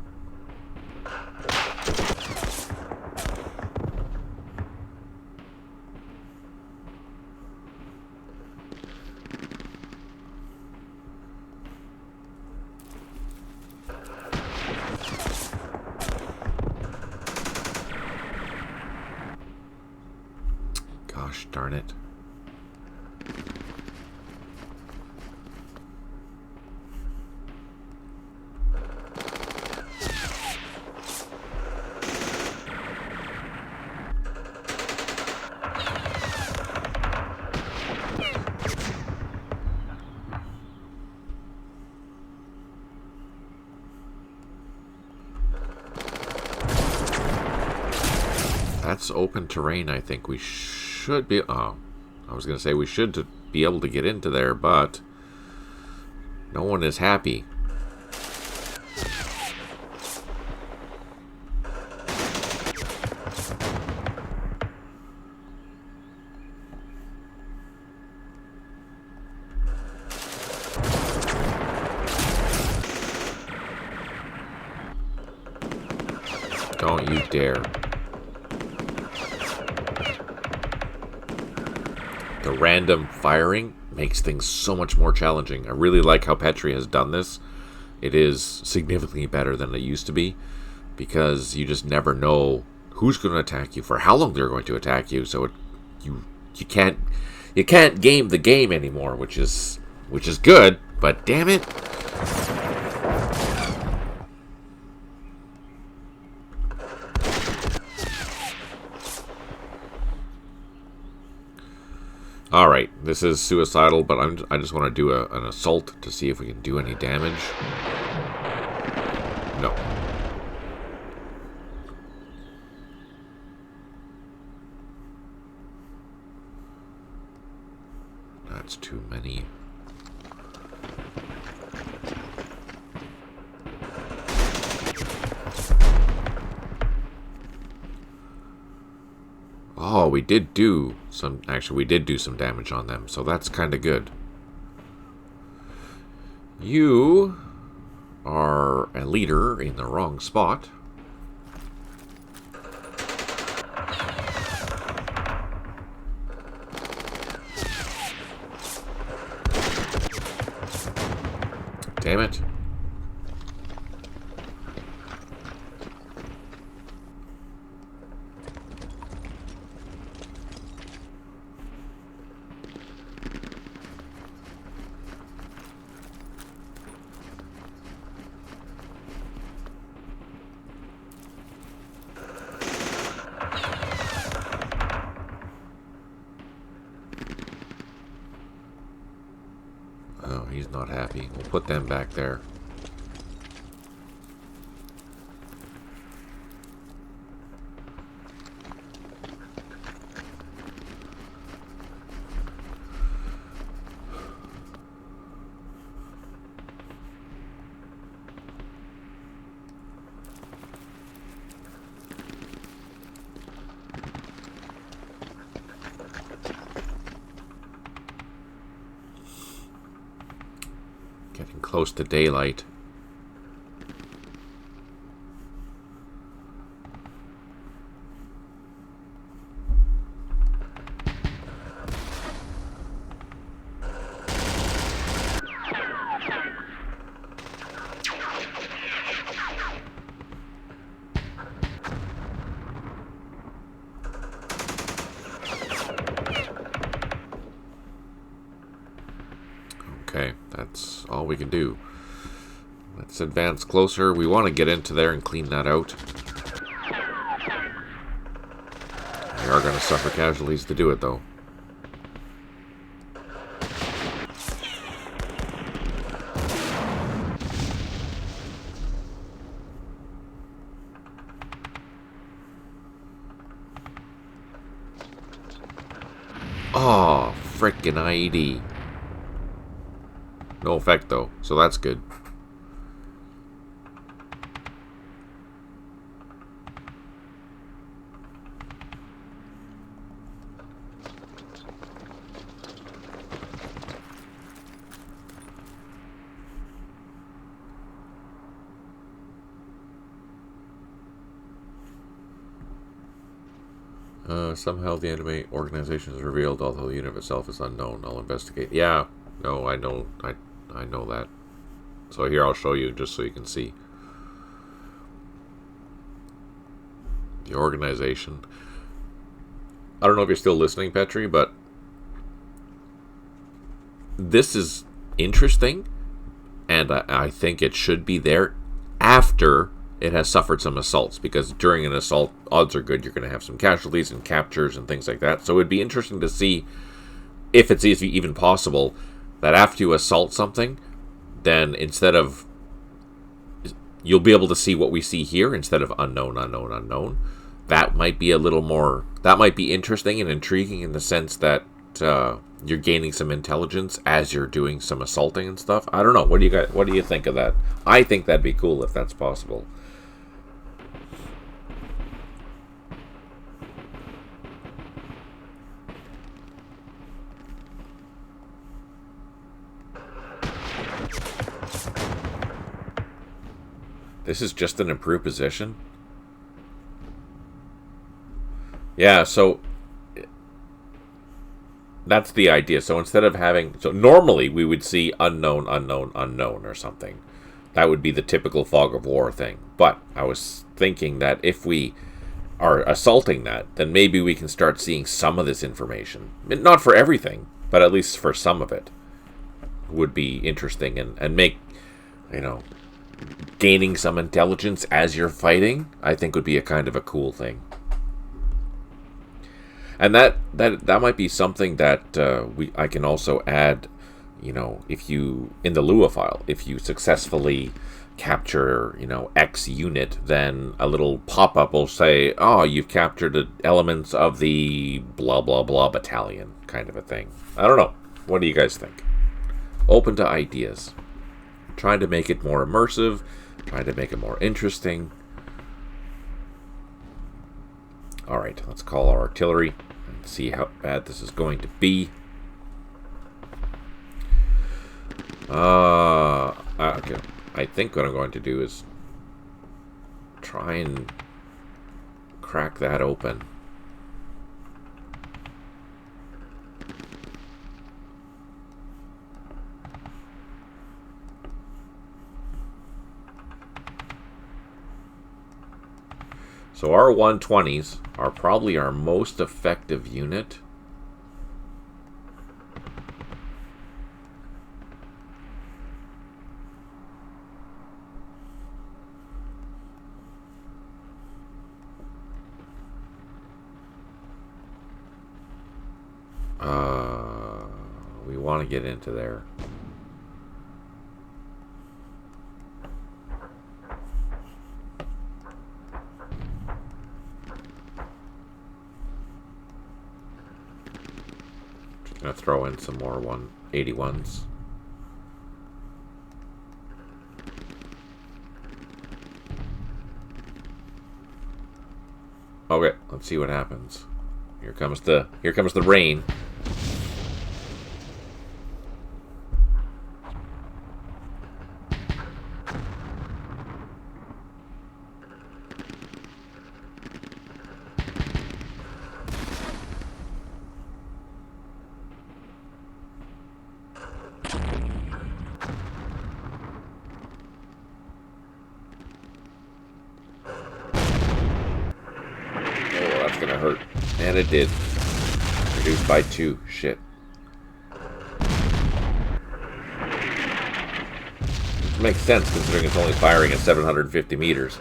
Gosh darn it. That's open terrain. I think we should be... Oh, I was going to say we should be able to get into there, but no one is happy. Don't you dare. The random firing makes things so much more challenging. I really like how Petri has done this. It is significantly better than it used to be, because you just never know who's going to attack you, for how long they're going to attack you. So you can't game the game anymore, which is good. But damn it. Alright, this is suicidal, but I just want to do an assault to see if we can do any damage. No. That's too many. Oh, we did do some... Actually, we did do some damage on them, so that's kind of good. You are a leader in the wrong spot. Damn it. Oh, he's not happy. We'll put them back there. Getting close to daylight. Okay, that's all we can do. Let's advance closer. We want to get into there and clean that out. We are going to suffer casualties to do it, though. Oh, frickin' IED. No effect, though, so that's good. Somehow the enemy organization is revealed, although the unit itself is unknown. I'll investigate. Yeah, no, I know. I know that. So here I'll show you just so you can see the organization. I don't know if you're still listening, Petri, but this is interesting, and I think it should be there after it has suffered some assaults, because during an assault, odds are good you're going to have some casualties and captures and things like that. So it'd be interesting to see if it's even possible that after you assault something, then instead of, you'll be able to see what we see here instead of unknown, unknown, unknown. That might be a little more, that might be interesting and intriguing in the sense that you're gaining some intelligence as you're doing some assaulting and stuff. I don't know. What do you think of that? I think that'd be cool if that's possible. This is just an improved position? Yeah, so that's the idea. So instead of having... So normally we would see unknown, unknown, unknown or something. That would be the typical fog of war thing. But I was thinking that if we are assaulting that, then maybe we can start seeing some of this information. Not for everything, but at least for some of it. Would be interesting and make, gaining some intelligence as you're fighting, I think would be a kind of a cool thing. And that might be something that I can also add, if you, in the Lua file, if you successfully capture, X unit, then a little pop-up will say, oh, you've captured elements of the blah, blah, blah battalion, kind of a thing. I don't know. What do you guys think? Open to ideas. Trying to make it more immersive, trying to make it more interesting. Alright, let's call our artillery and see how bad this is going to be. Okay. I think what I'm going to do is try and crack that open. So our 120s are probably our most effective unit. We want to get into there. Gonna throw in some more 181s. Okay, let's see what happens. Here comes the rain. Gonna hurt. And it did. Reduced by 2. Shit. It makes sense considering it's only firing at 750 meters.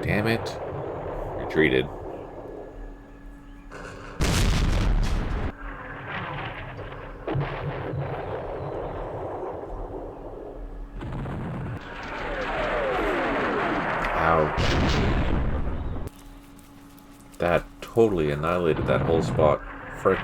Damn it. Retreated. That totally annihilated that whole spot. Frick.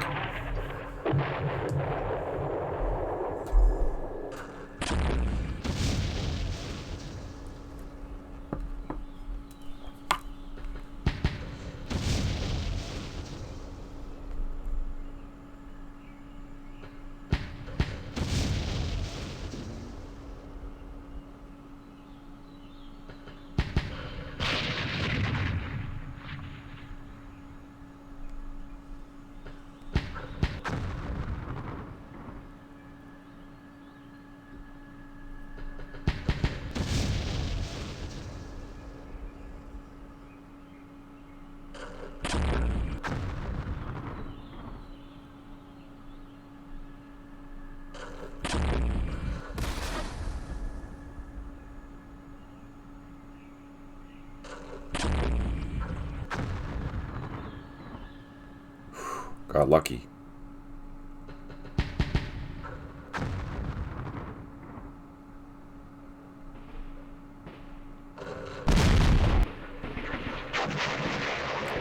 lucky.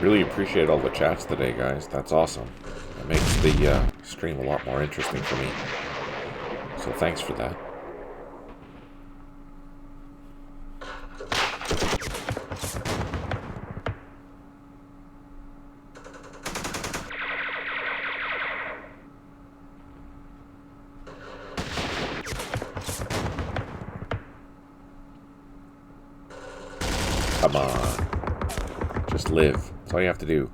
Really appreciate all the chats today, guys. That's awesome. It makes the stream a lot more interesting for me. So thanks for that. Come on. Just live. That's all you have to do.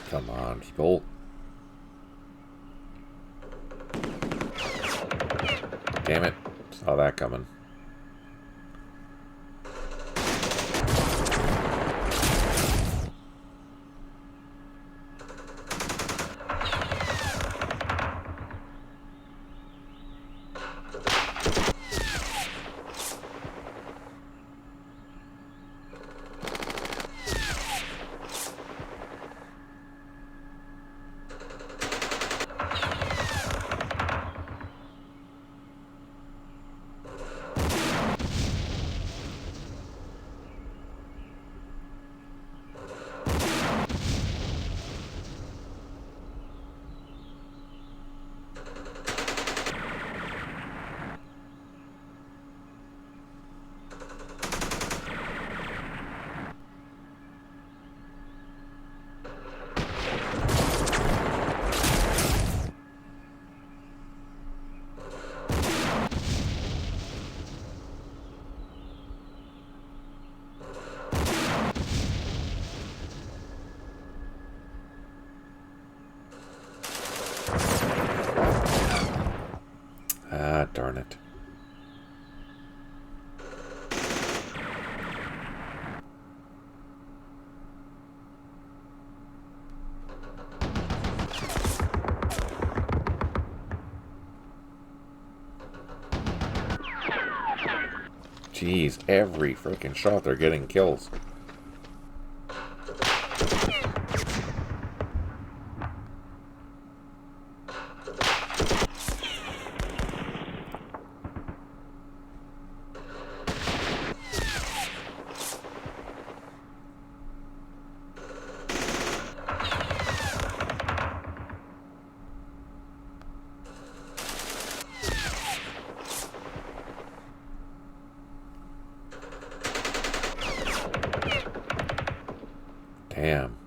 Come on, people. Damn it. Saw that coming. Ah, darn it. Jeez, every freaking shot they're getting kills. Damn.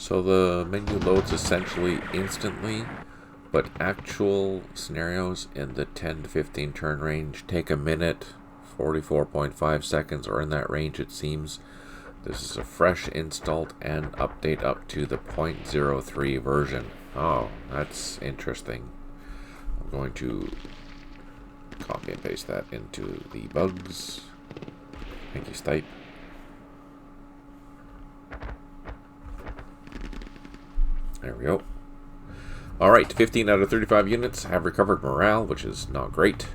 So the menu loads essentially instantly, but actual scenarios in the 10 to 15 turn range take a minute, 44.5 seconds, or in that range it seems. This is a fresh installed and update up to the 0.03 version. Oh, that's interesting. I'm going to copy and paste that into the bugs. Thank you, Stipe. There we go. Alright, 15 out of 35 units have recovered morale, which is not great.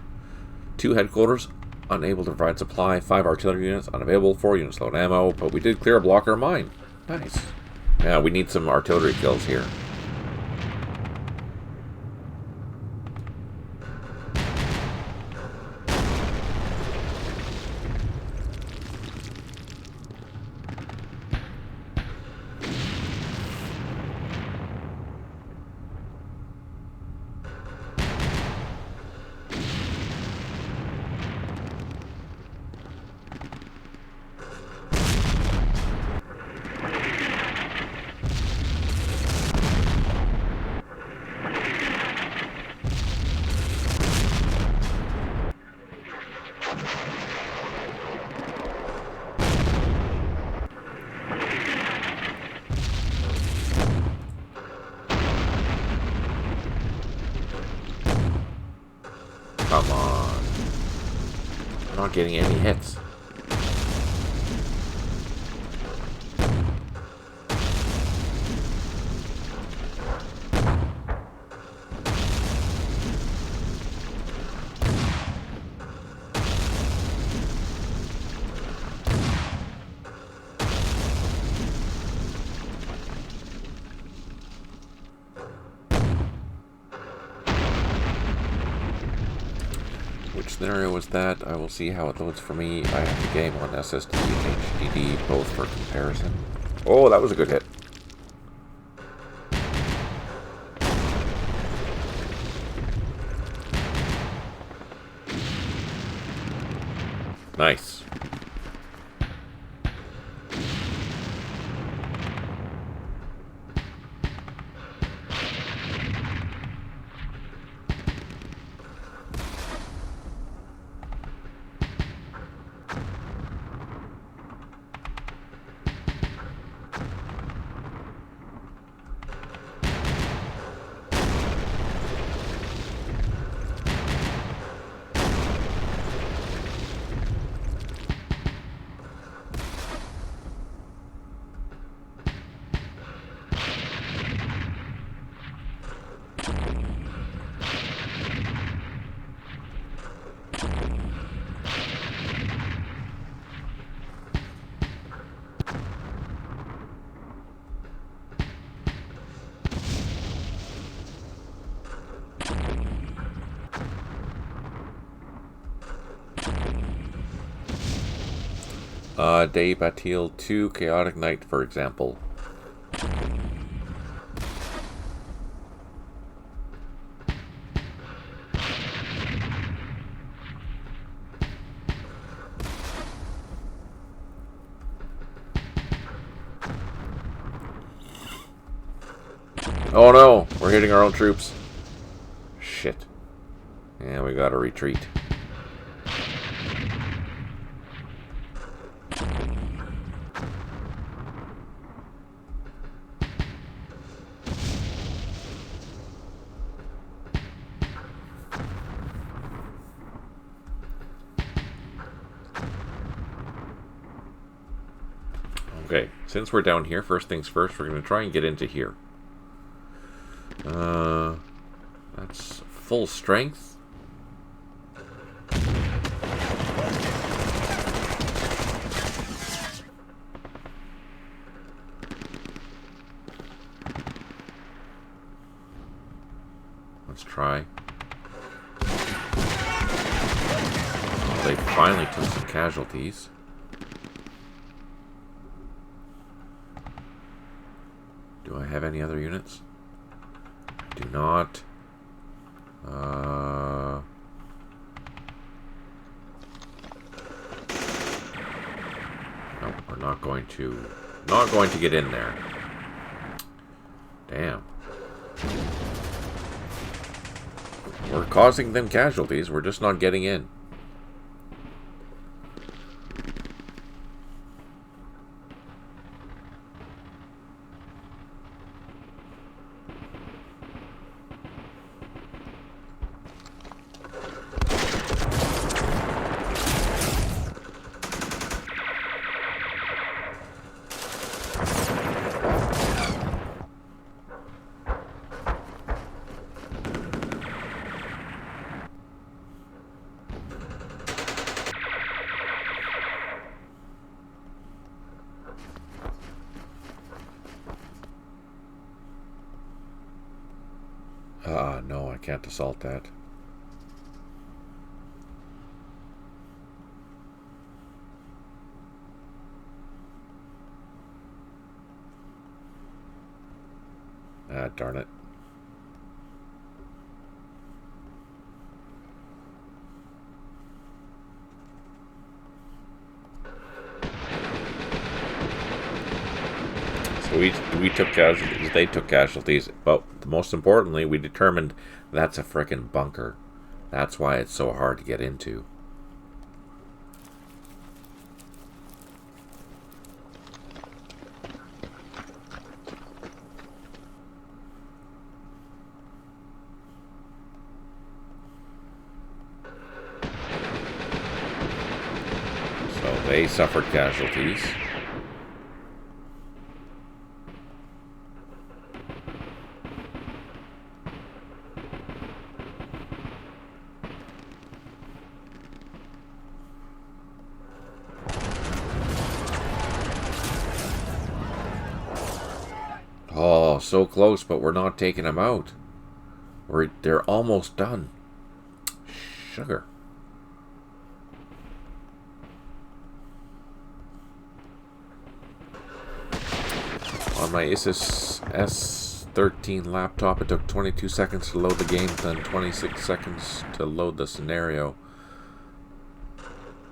2 headquarters unable to provide supply, 5 artillery units unavailable, 4 units low on ammo, but we did clear a blocker mine. Nice. Yeah, we need some artillery kills here. Come on. I'm not getting any hits. Which scenario was that? I will see how it loads for me. I have the game on SSD and HDD, both for comparison. Oh, that was a good hit. Nice. Day Batil 2, Chaotic Night, for example. Oh no, we're hitting our own troops. Shit. Yeah, we gotta retreat. Okay, since we're down here, first things first, we're going to try and get into here. That's full strength. Let's try. They finally took some casualties. Do I have any other units? Do not. No, we're not going to get in there. Damn. We're causing them casualties. We're just not getting in. No, I can't assault that. Ah, darn it. So we took casualties, they took casualties, but most importantly, we determined that's a frickin' bunker. That's why it's so hard to get into. So they suffered casualties. Oh, so close, but we're not taking them out. They're almost done. Sugar. On my Asus S13 laptop, it took 22 seconds to load the game, then 26 seconds to load the scenario.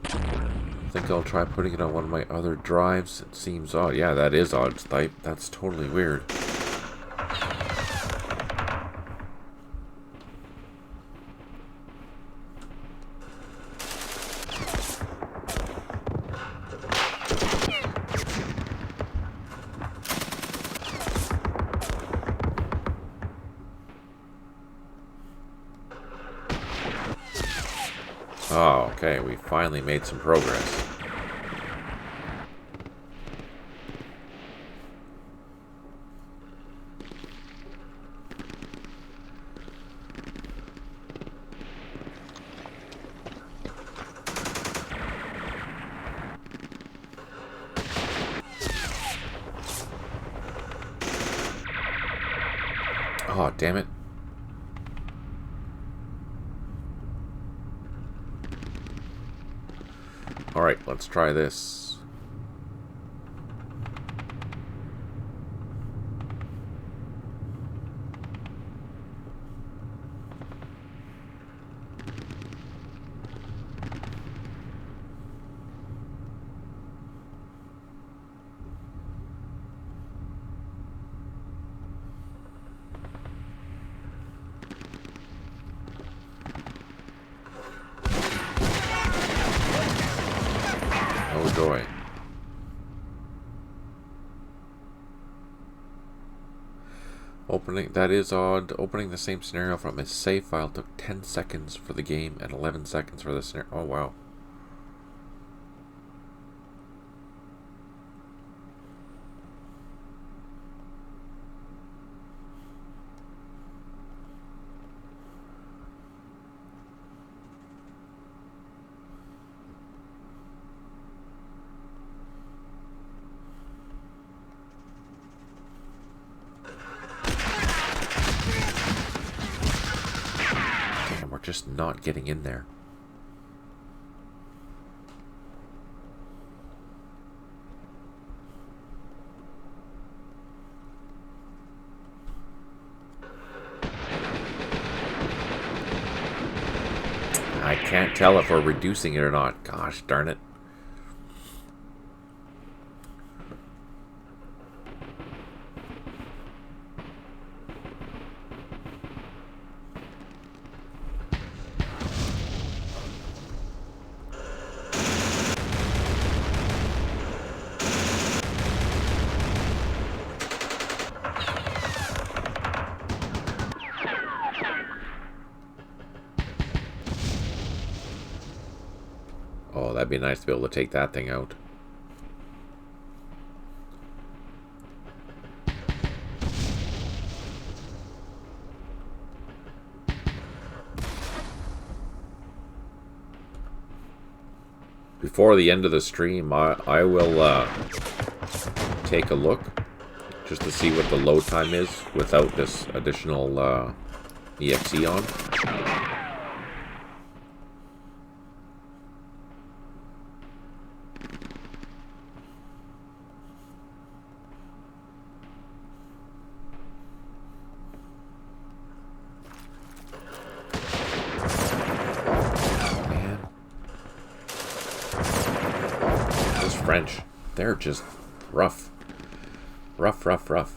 I think I'll try putting it on one of my other drives. It seems odd. Yeah, that is odd, Stipe. That's totally weird. Oh, okay. We finally made some progress. Oh, damn it. Alright, let's try this. Oh joy. That is odd. Opening the same scenario from a save file took 10 seconds for the game and 11 seconds for the scenario. Oh wow. Just not getting in there. I can't tell if we're reducing it or not. Gosh darn it. that'd be nice to be able to take that thing out. Before the end of the stream, I will take a look just to see what the load time is without this additional EXE on. Man. Those French, they're just rough. Rough, rough, rough.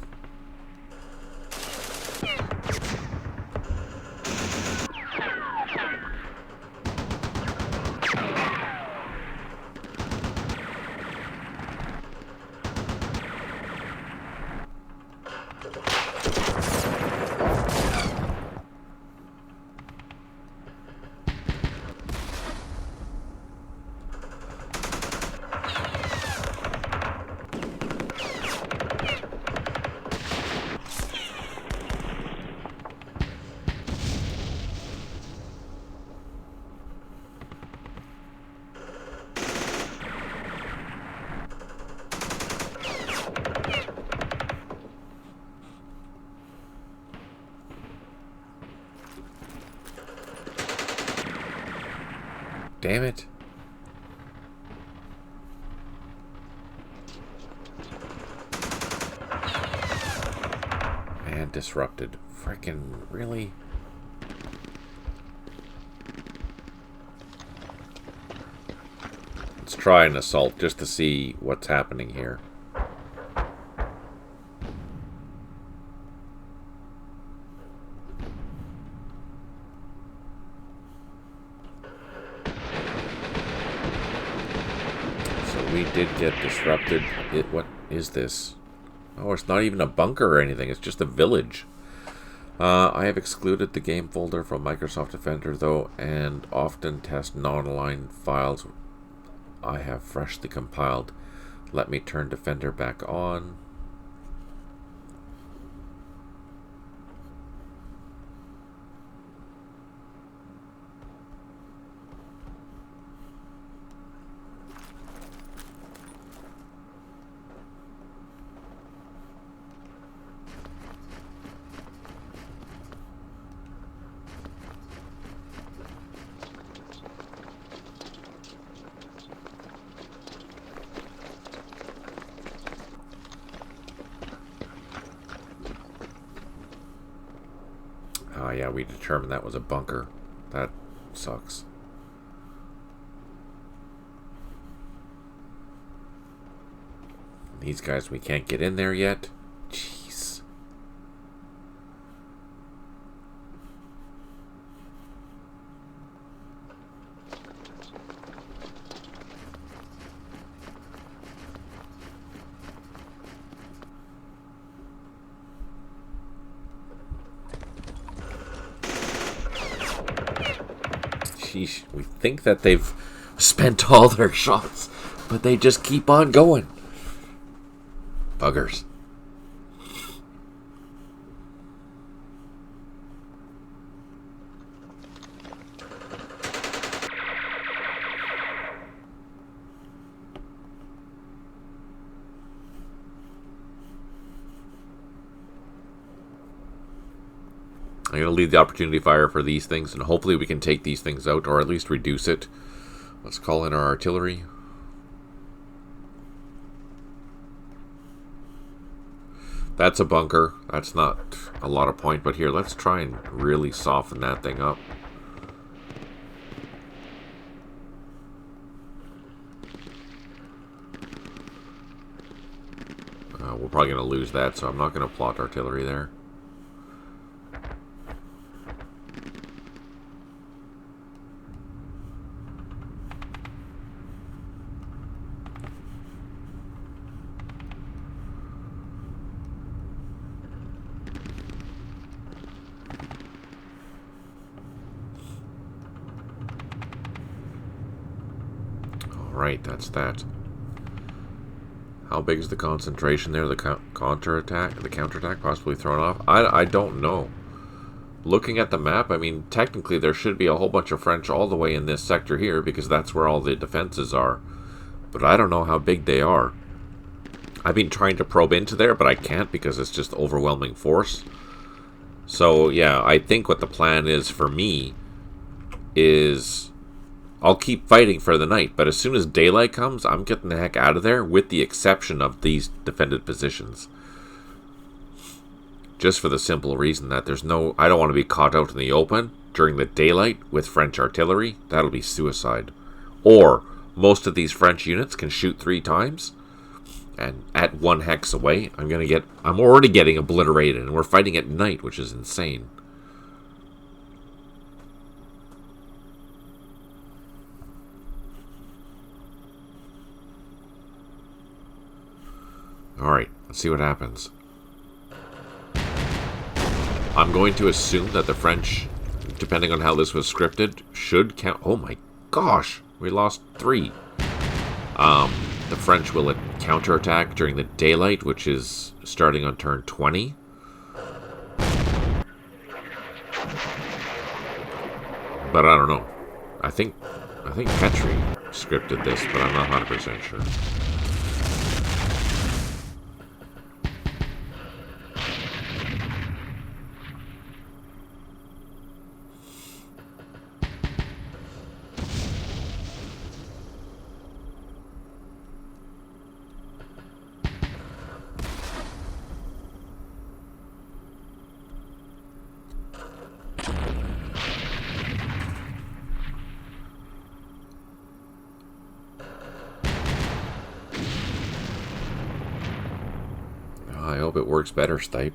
Damn it. Man, disrupted. Frickin' really? Let's try an assault just to see what's happening here. We did get disrupted. What is this? Oh, it's not even a bunker or anything. It's just a village. I have excluded the game folder from Microsoft Defender, though, and often test non-aligned files I have freshly compiled. Let me turn Defender back on. Oh yeah, we determined that was a bunker. That sucks. These guys, we can't get in there yet. Jeez. Sheesh, we think that they've spent all their shots, but they just keep on going. Buggers. I'm going to leave the opportunity fire for these things, and hopefully we can take these things out, or at least reduce it. Let's call in our artillery. That's a bunker. That's not a lot of point, but here, let's try and really soften that thing up. We're probably going to lose that, so I'm not going to plot artillery there. Right, that's that. How big is the concentration there? The counterattack? The counterattack possibly thrown off? I don't know. Looking at the map, I mean, technically there should be a whole bunch of French all the way in this sector here because that's where all the defenses are. But I don't know how big they are. I've been trying to probe into there, but I can't because it's just overwhelming force. So, yeah, I think what the plan is for me is I'll keep fighting for the night, but as soon as daylight comes, I'm getting the heck out of there with the exception of these defended positions. Just for the simple reason that I don't want to be caught out in the open during the daylight with French artillery. That'll be suicide. Or most of these French units can shoot 3 times, and at 1 hex away, I'm already getting obliterated, and we're fighting at night, which is insane. Alright, let's see what happens. I'm going to assume that the French, depending on how this was scripted, should count. Oh my gosh, we lost 3. The French will counterattack during the daylight, which is starting on turn 20. But I don't know. I think Petrie scripted this, but I'm not 100% sure. I hope it works better, Stipe.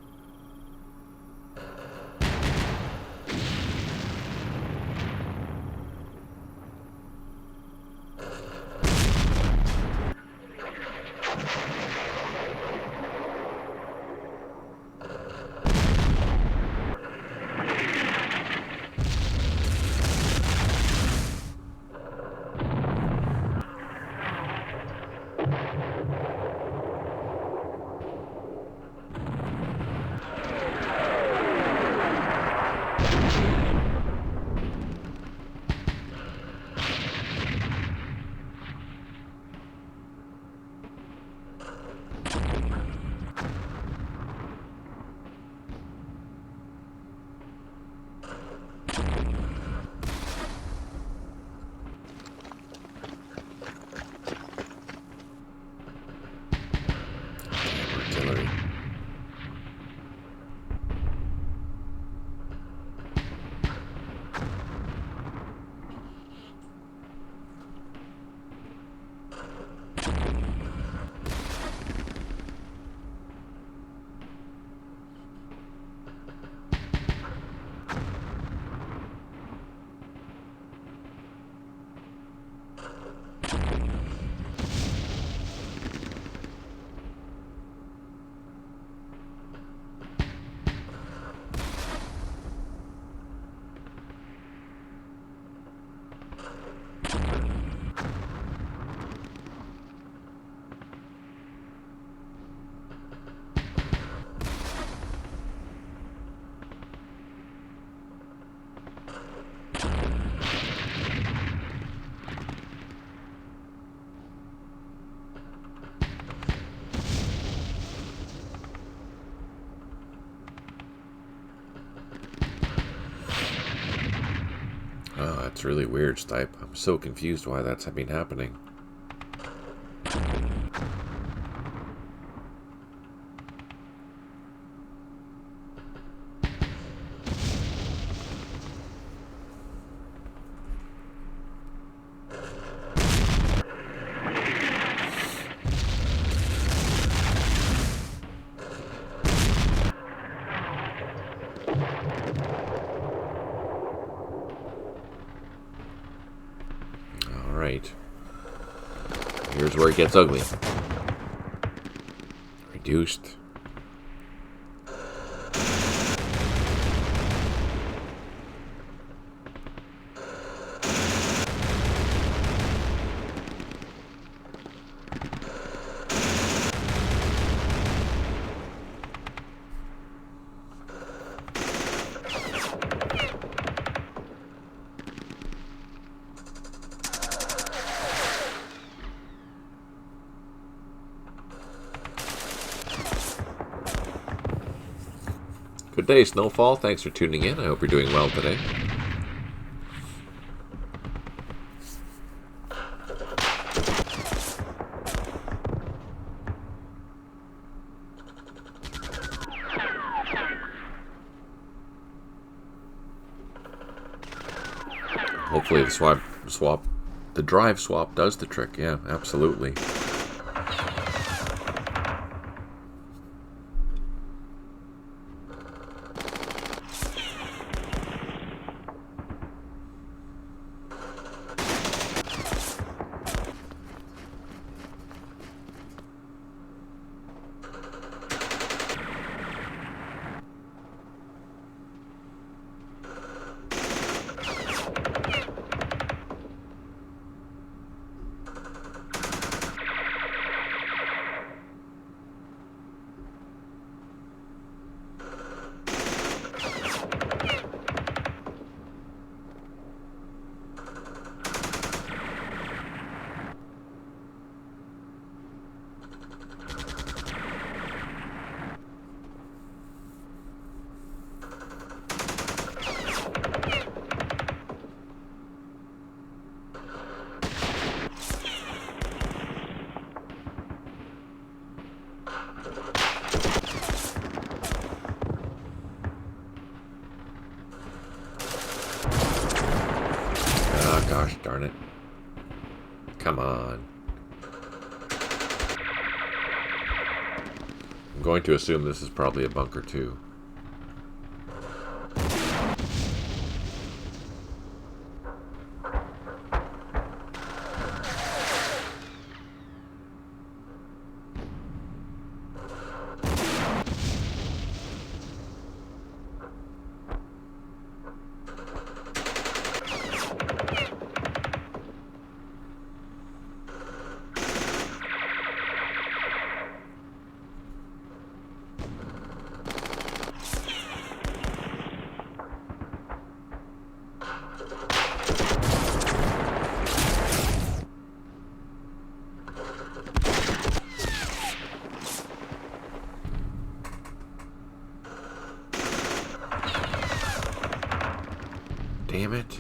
Artillery. Oh, that's really weird, Stipe. I'm so confused why that's been happening. Alright. Here's where it gets ugly. Reduced. day, Snowfall. Thanks for tuning in. I hope you're doing well today. Hopefully the drive swap does the trick. Yeah, absolutely. Gosh darn it. Come on. I'm going to assume this is probably a bunker too. Damn it.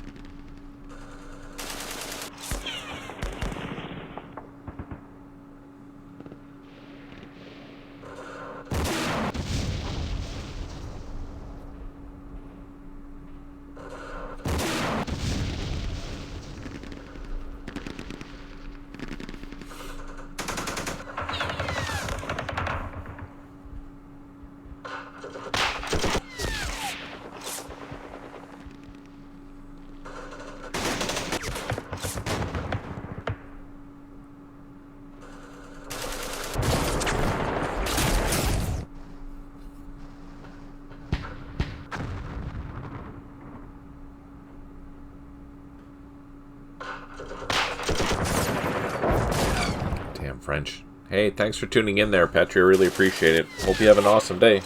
French. Hey, thanks for tuning in there, Petri. I really appreciate it. Hope you have an awesome day.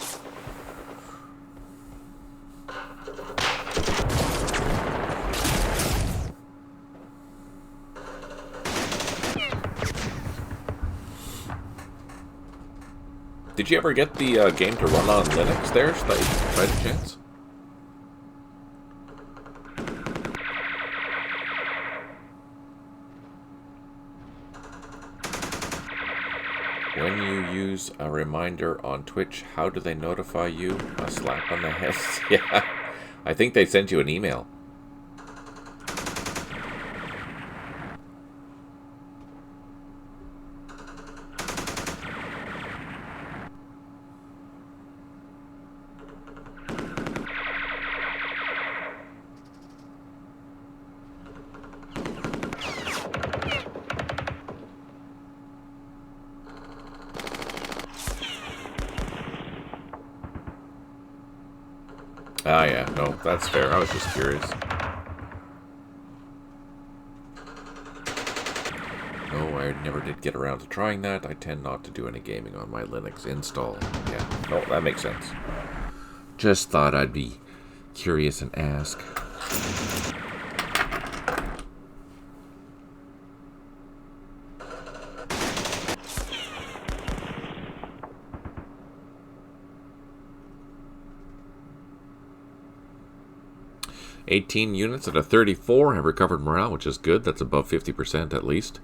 Did you ever get the game to run on Linux there, by any chance? When you use a reminder on Twitch, how do they notify you? A slap on the head? Yeah, I think they sent you an email. Ah, yeah, no, that's fair. I was just curious. No, I never did get around to trying that. I tend not to do any gaming on my Linux install. Yeah, no, that makes sense. Just thought I'd be curious and ask. 18 units out of 34 have recovered morale, which is good. That's above 50% at least.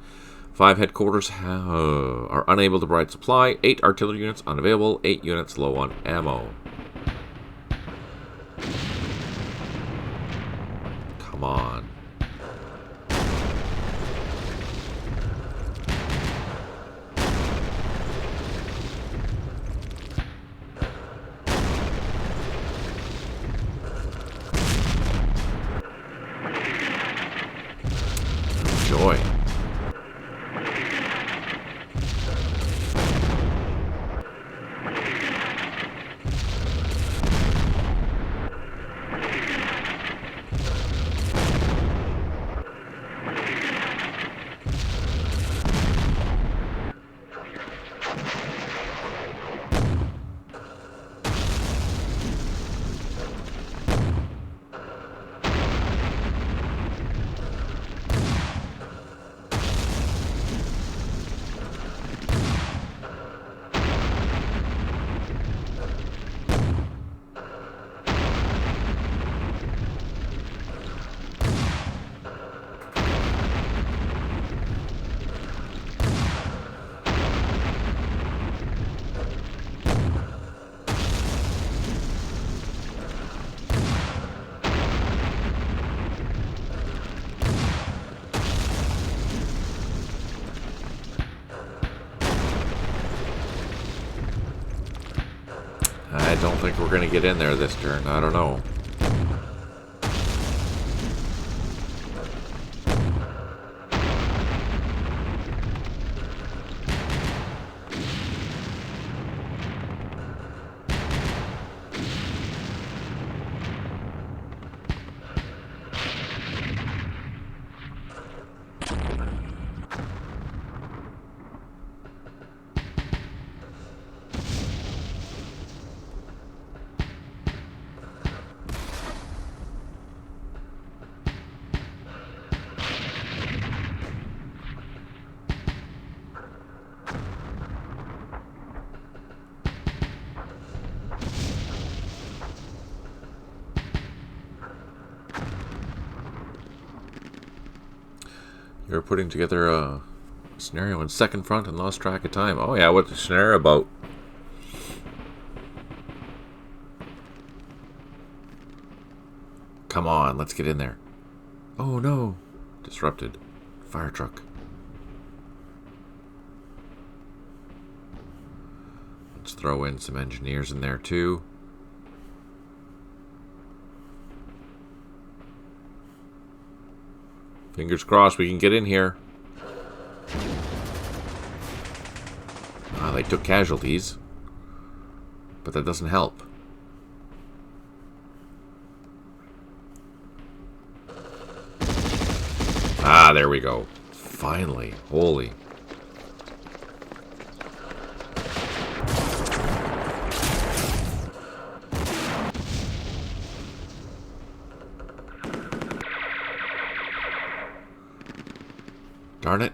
5 headquarters are unable to provide supply. 8 artillery units unavailable. 8 units low on ammo. Come on. Joy. I don't think we're going to get in there this turn. I don't know. You're putting together a scenario in second front and lost track of time. Oh yeah, what's the scenario about? Come on, let's get in there. Oh no. Disrupted. Fire truck. Let's throw in some engineers in there too. Fingers crossed we can get in here. They took casualties, but that doesn't help. Ah, there we go. Finally. Holy. Darn it.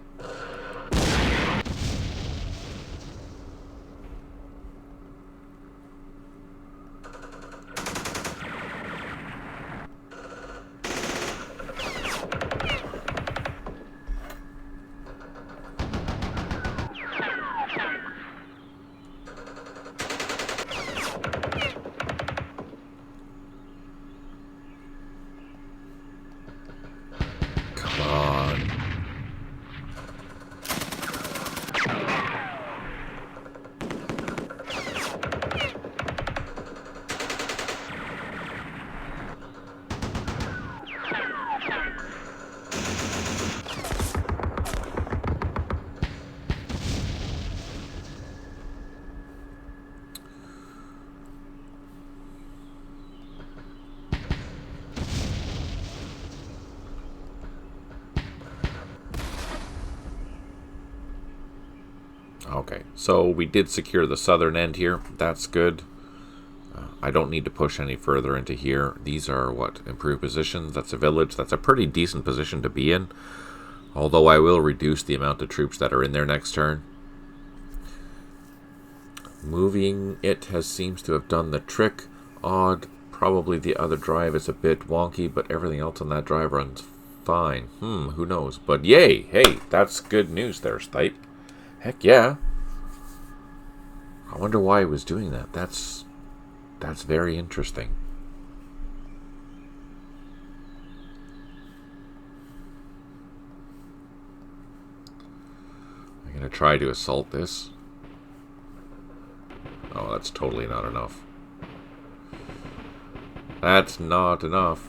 Okay, so we did secure the southern end here. That's good. I don't need to push any further into here. These are, what, improved positions? That's a village. That's a pretty decent position to be in. Although I will reduce the amount of troops that are in there next turn. Moving it seems to have done the trick. Odd Probably the other drive is a bit wonky, but everything else on that drive runs fine. Who knows? But yay! Hey, that's good news there, Stipe. Heck yeah. I wonder why he was doing that. That's very interesting. I'm going to try to assault this. Oh, that's totally not enough. That's not enough.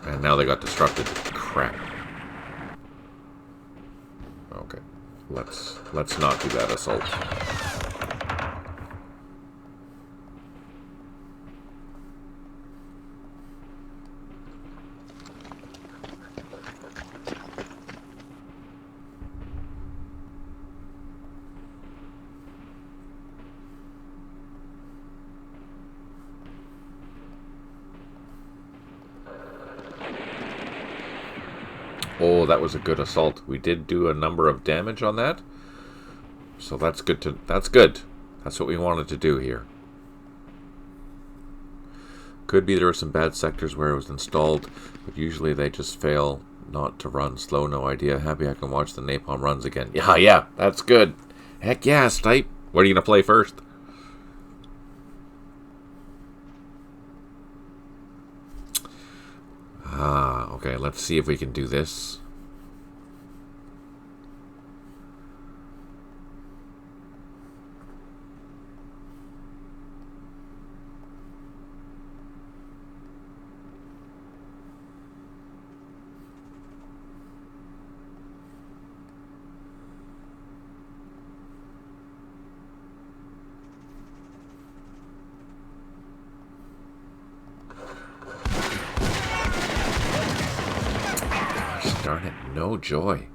And now they got disrupted. Crap. Okay. Let's not do that assault. Oh, that was a good assault. We did do a number of damage on that. So that's good to that's good. That's what we wanted to do here. Could be there were some bad sectors where it was installed, but usually they just fail not to run slow, no idea. Happy I can watch the napalm runs again. Yeah, that's good. Heck yeah, Stipe. What are you gonna play first? Okay, let's see if we can do this. Darn it, no joy.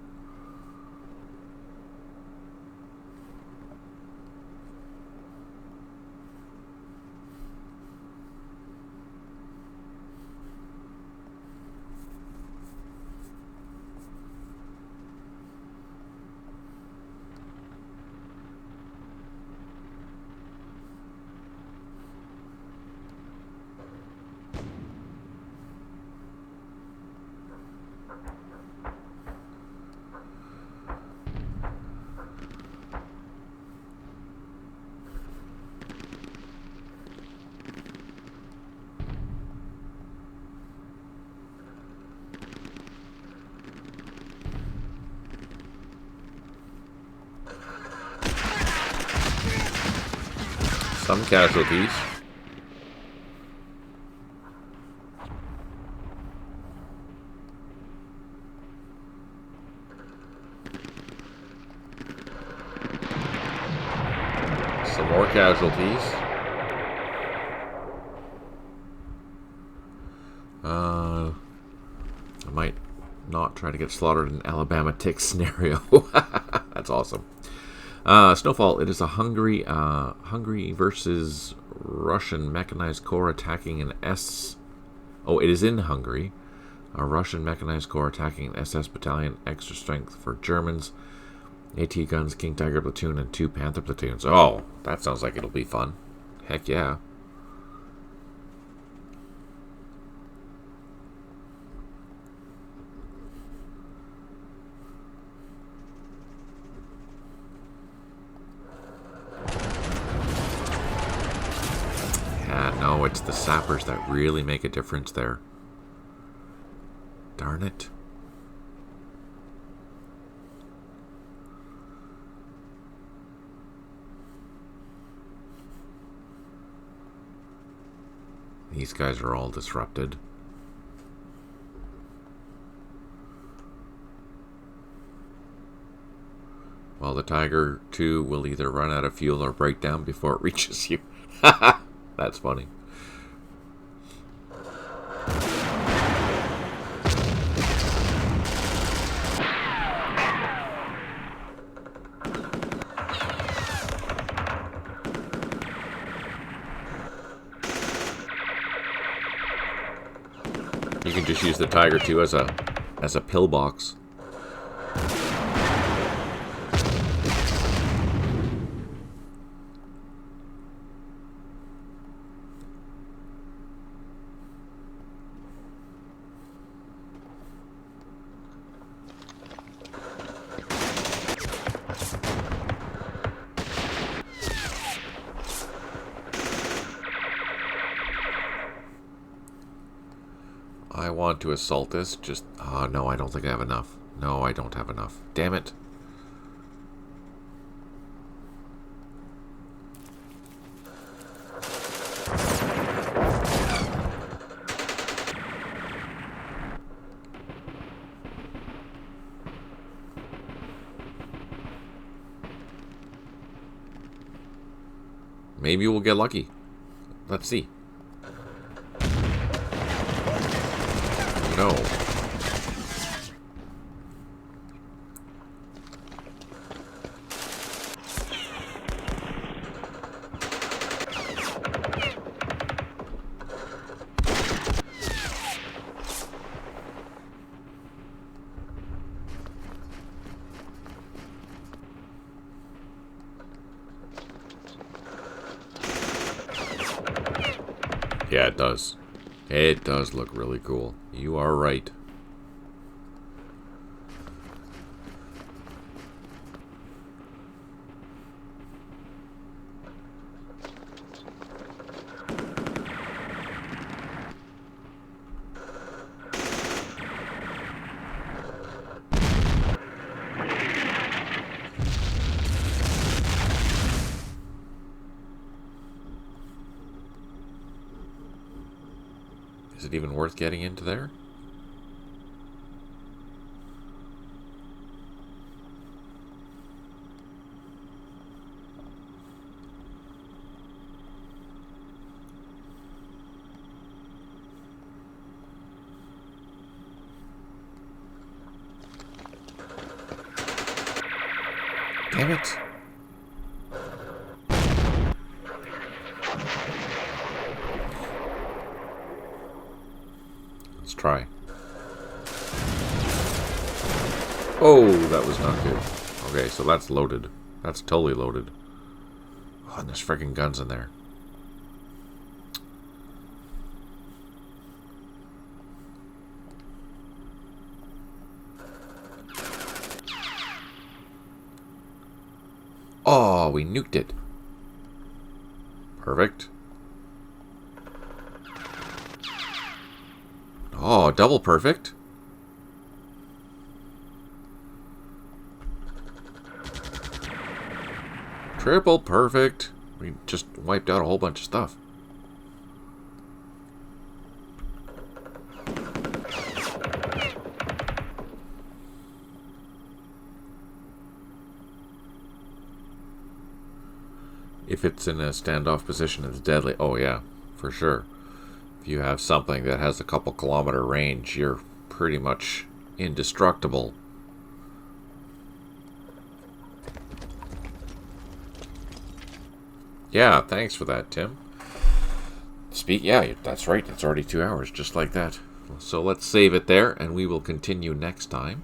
Some casualties. Some more casualties. I might not try to get slaughtered in Alabama tick scenario. That's awesome. Snowfall, it is a Hungary versus Russian mechanized corps attacking an S. Oh, it is in Hungary. A Russian mechanized corps attacking an SS battalion, extra strength for Germans. AT guns, King Tiger platoon, and 2 Panther platoons. Oh, that sounds like it'll be fun. Heck yeah. No, it's the sappers that really make a difference there. Darn it. These guys are all disrupted. Well, the Tiger 2 will either run out of fuel or break down before it reaches you. That's funny. You can just use the Tiger 2 as a pillbox. I want to assault this. Just... Oh, no, I don't think I have enough. No, I don't have enough. Damn it. Maybe we'll get lucky. Let's see. No. Yeah, it does. It does look really cool. You are right. Is it even worth getting into there? Damn it. Let's try. Oh, that was not good. Okay, so that's loaded. That's totally loaded. Oh, and there's freaking guns in there. Oh, we nuked it. Perfect. Oh, double perfect. Triple perfect. We just wiped out a whole bunch of stuff. If it's in a standoff position, it's deadly. Oh, yeah, for sure. If you have something that has a couple kilometer range, you're pretty much indestructible. Yeah, thanks for that, Tim. Yeah, that's right. It's already 2 hours, just like that. So let's save it there, and we will continue next time.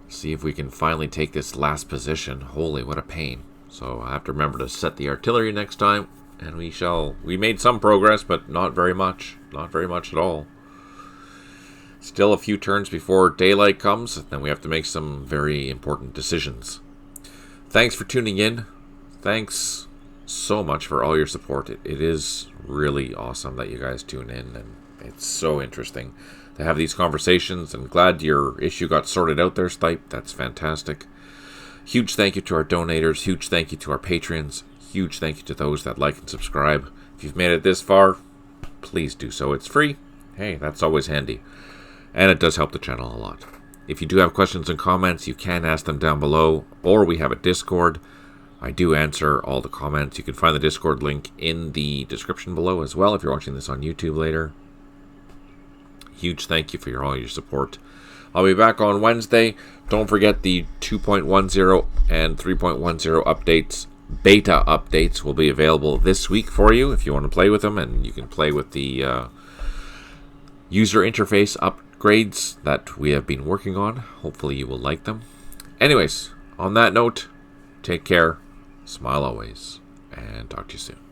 See if we can finally take this last position. Holy, what a pain. So I have to remember to set the artillery next time, and we shall. We made some progress, but not very much. Not very much at all. Still a few turns before daylight comes, then we have to make some very important decisions. Thanks for tuning in. Thanks so much for all your support. It is really awesome that you guys tune in, and it's so interesting to have these conversations. And glad your issue got sorted out there, Stipe. That's fantastic. Huge thank you to our donators. Huge thank you to our patrons. Huge thank you to those that like and subscribe. If you've made it this far, please do so. It's free. Hey, that's always handy. And it does help the channel a lot. If you do have questions and comments, you can ask them down below, or we have a Discord. I do answer all the comments. You can find the Discord link in the description below as well if you're watching this on YouTube later. Huge thank you for all your support. I'll be back on Wednesday. Don't forget the 2.10 and 3.10 updates. Beta updates will be available this week for you if you want to play with them, and you can play with the user interface upgrades that we have been working on. Hopefully you will like them. Anyways, on that note, take care, smile always, and talk to you soon.